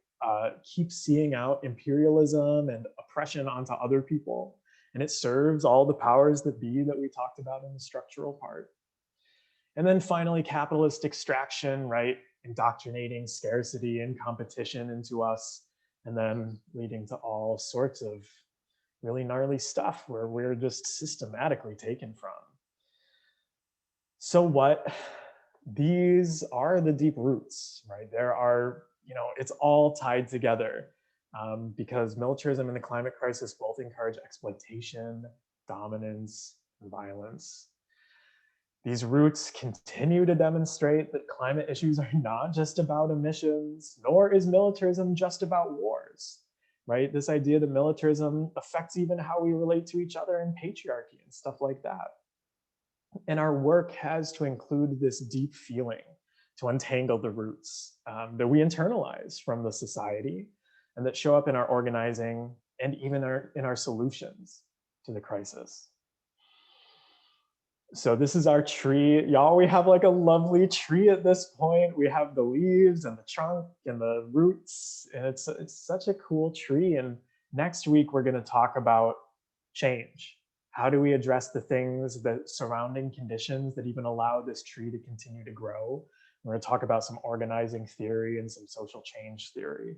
keep seeing out imperialism and oppression onto other people. And it serves all the powers that be that we talked about in the structural part. And then finally, capitalist extraction, right? Indoctrinating scarcity and competition into us, and then leading to all sorts of really gnarly stuff where we're just systematically taken from. So what? These are the deep roots, right? There are, it's all tied together. because militarism and the climate crisis both encourage exploitation, dominance, and violence. These roots continue to demonstrate that climate issues are not just about emissions, nor is militarism just about wars, right? This idea that militarism affects even how we relate to each other in patriarchy and stuff like that. And our work has to include this deep feeling to untangle the roots that we internalize from the society and that show up in our organizing and even in our solutions to the crisis. So this is our tree. Y'all, we have like a lovely tree at this point. We have the leaves and the trunk and the roots, and it's such a cool tree. And next week, we're gonna talk about change. How do we address the things, the surrounding conditions that even allow this tree to continue to grow? We're gonna talk about some organizing theory and some social change theory.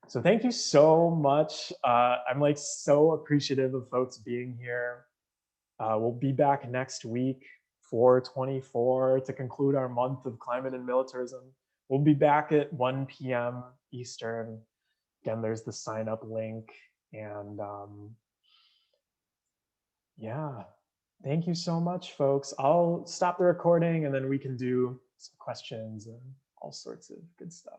So thank you so much. I'm like so appreciative of folks being here. We'll be back next week, 4/24, to conclude our month of climate and militarism. We'll be back at 1 p.m. Eastern. Again, there's the sign up link. And yeah, thank you so much, folks. I'll stop the recording and then we can do some questions and all sorts of good stuff.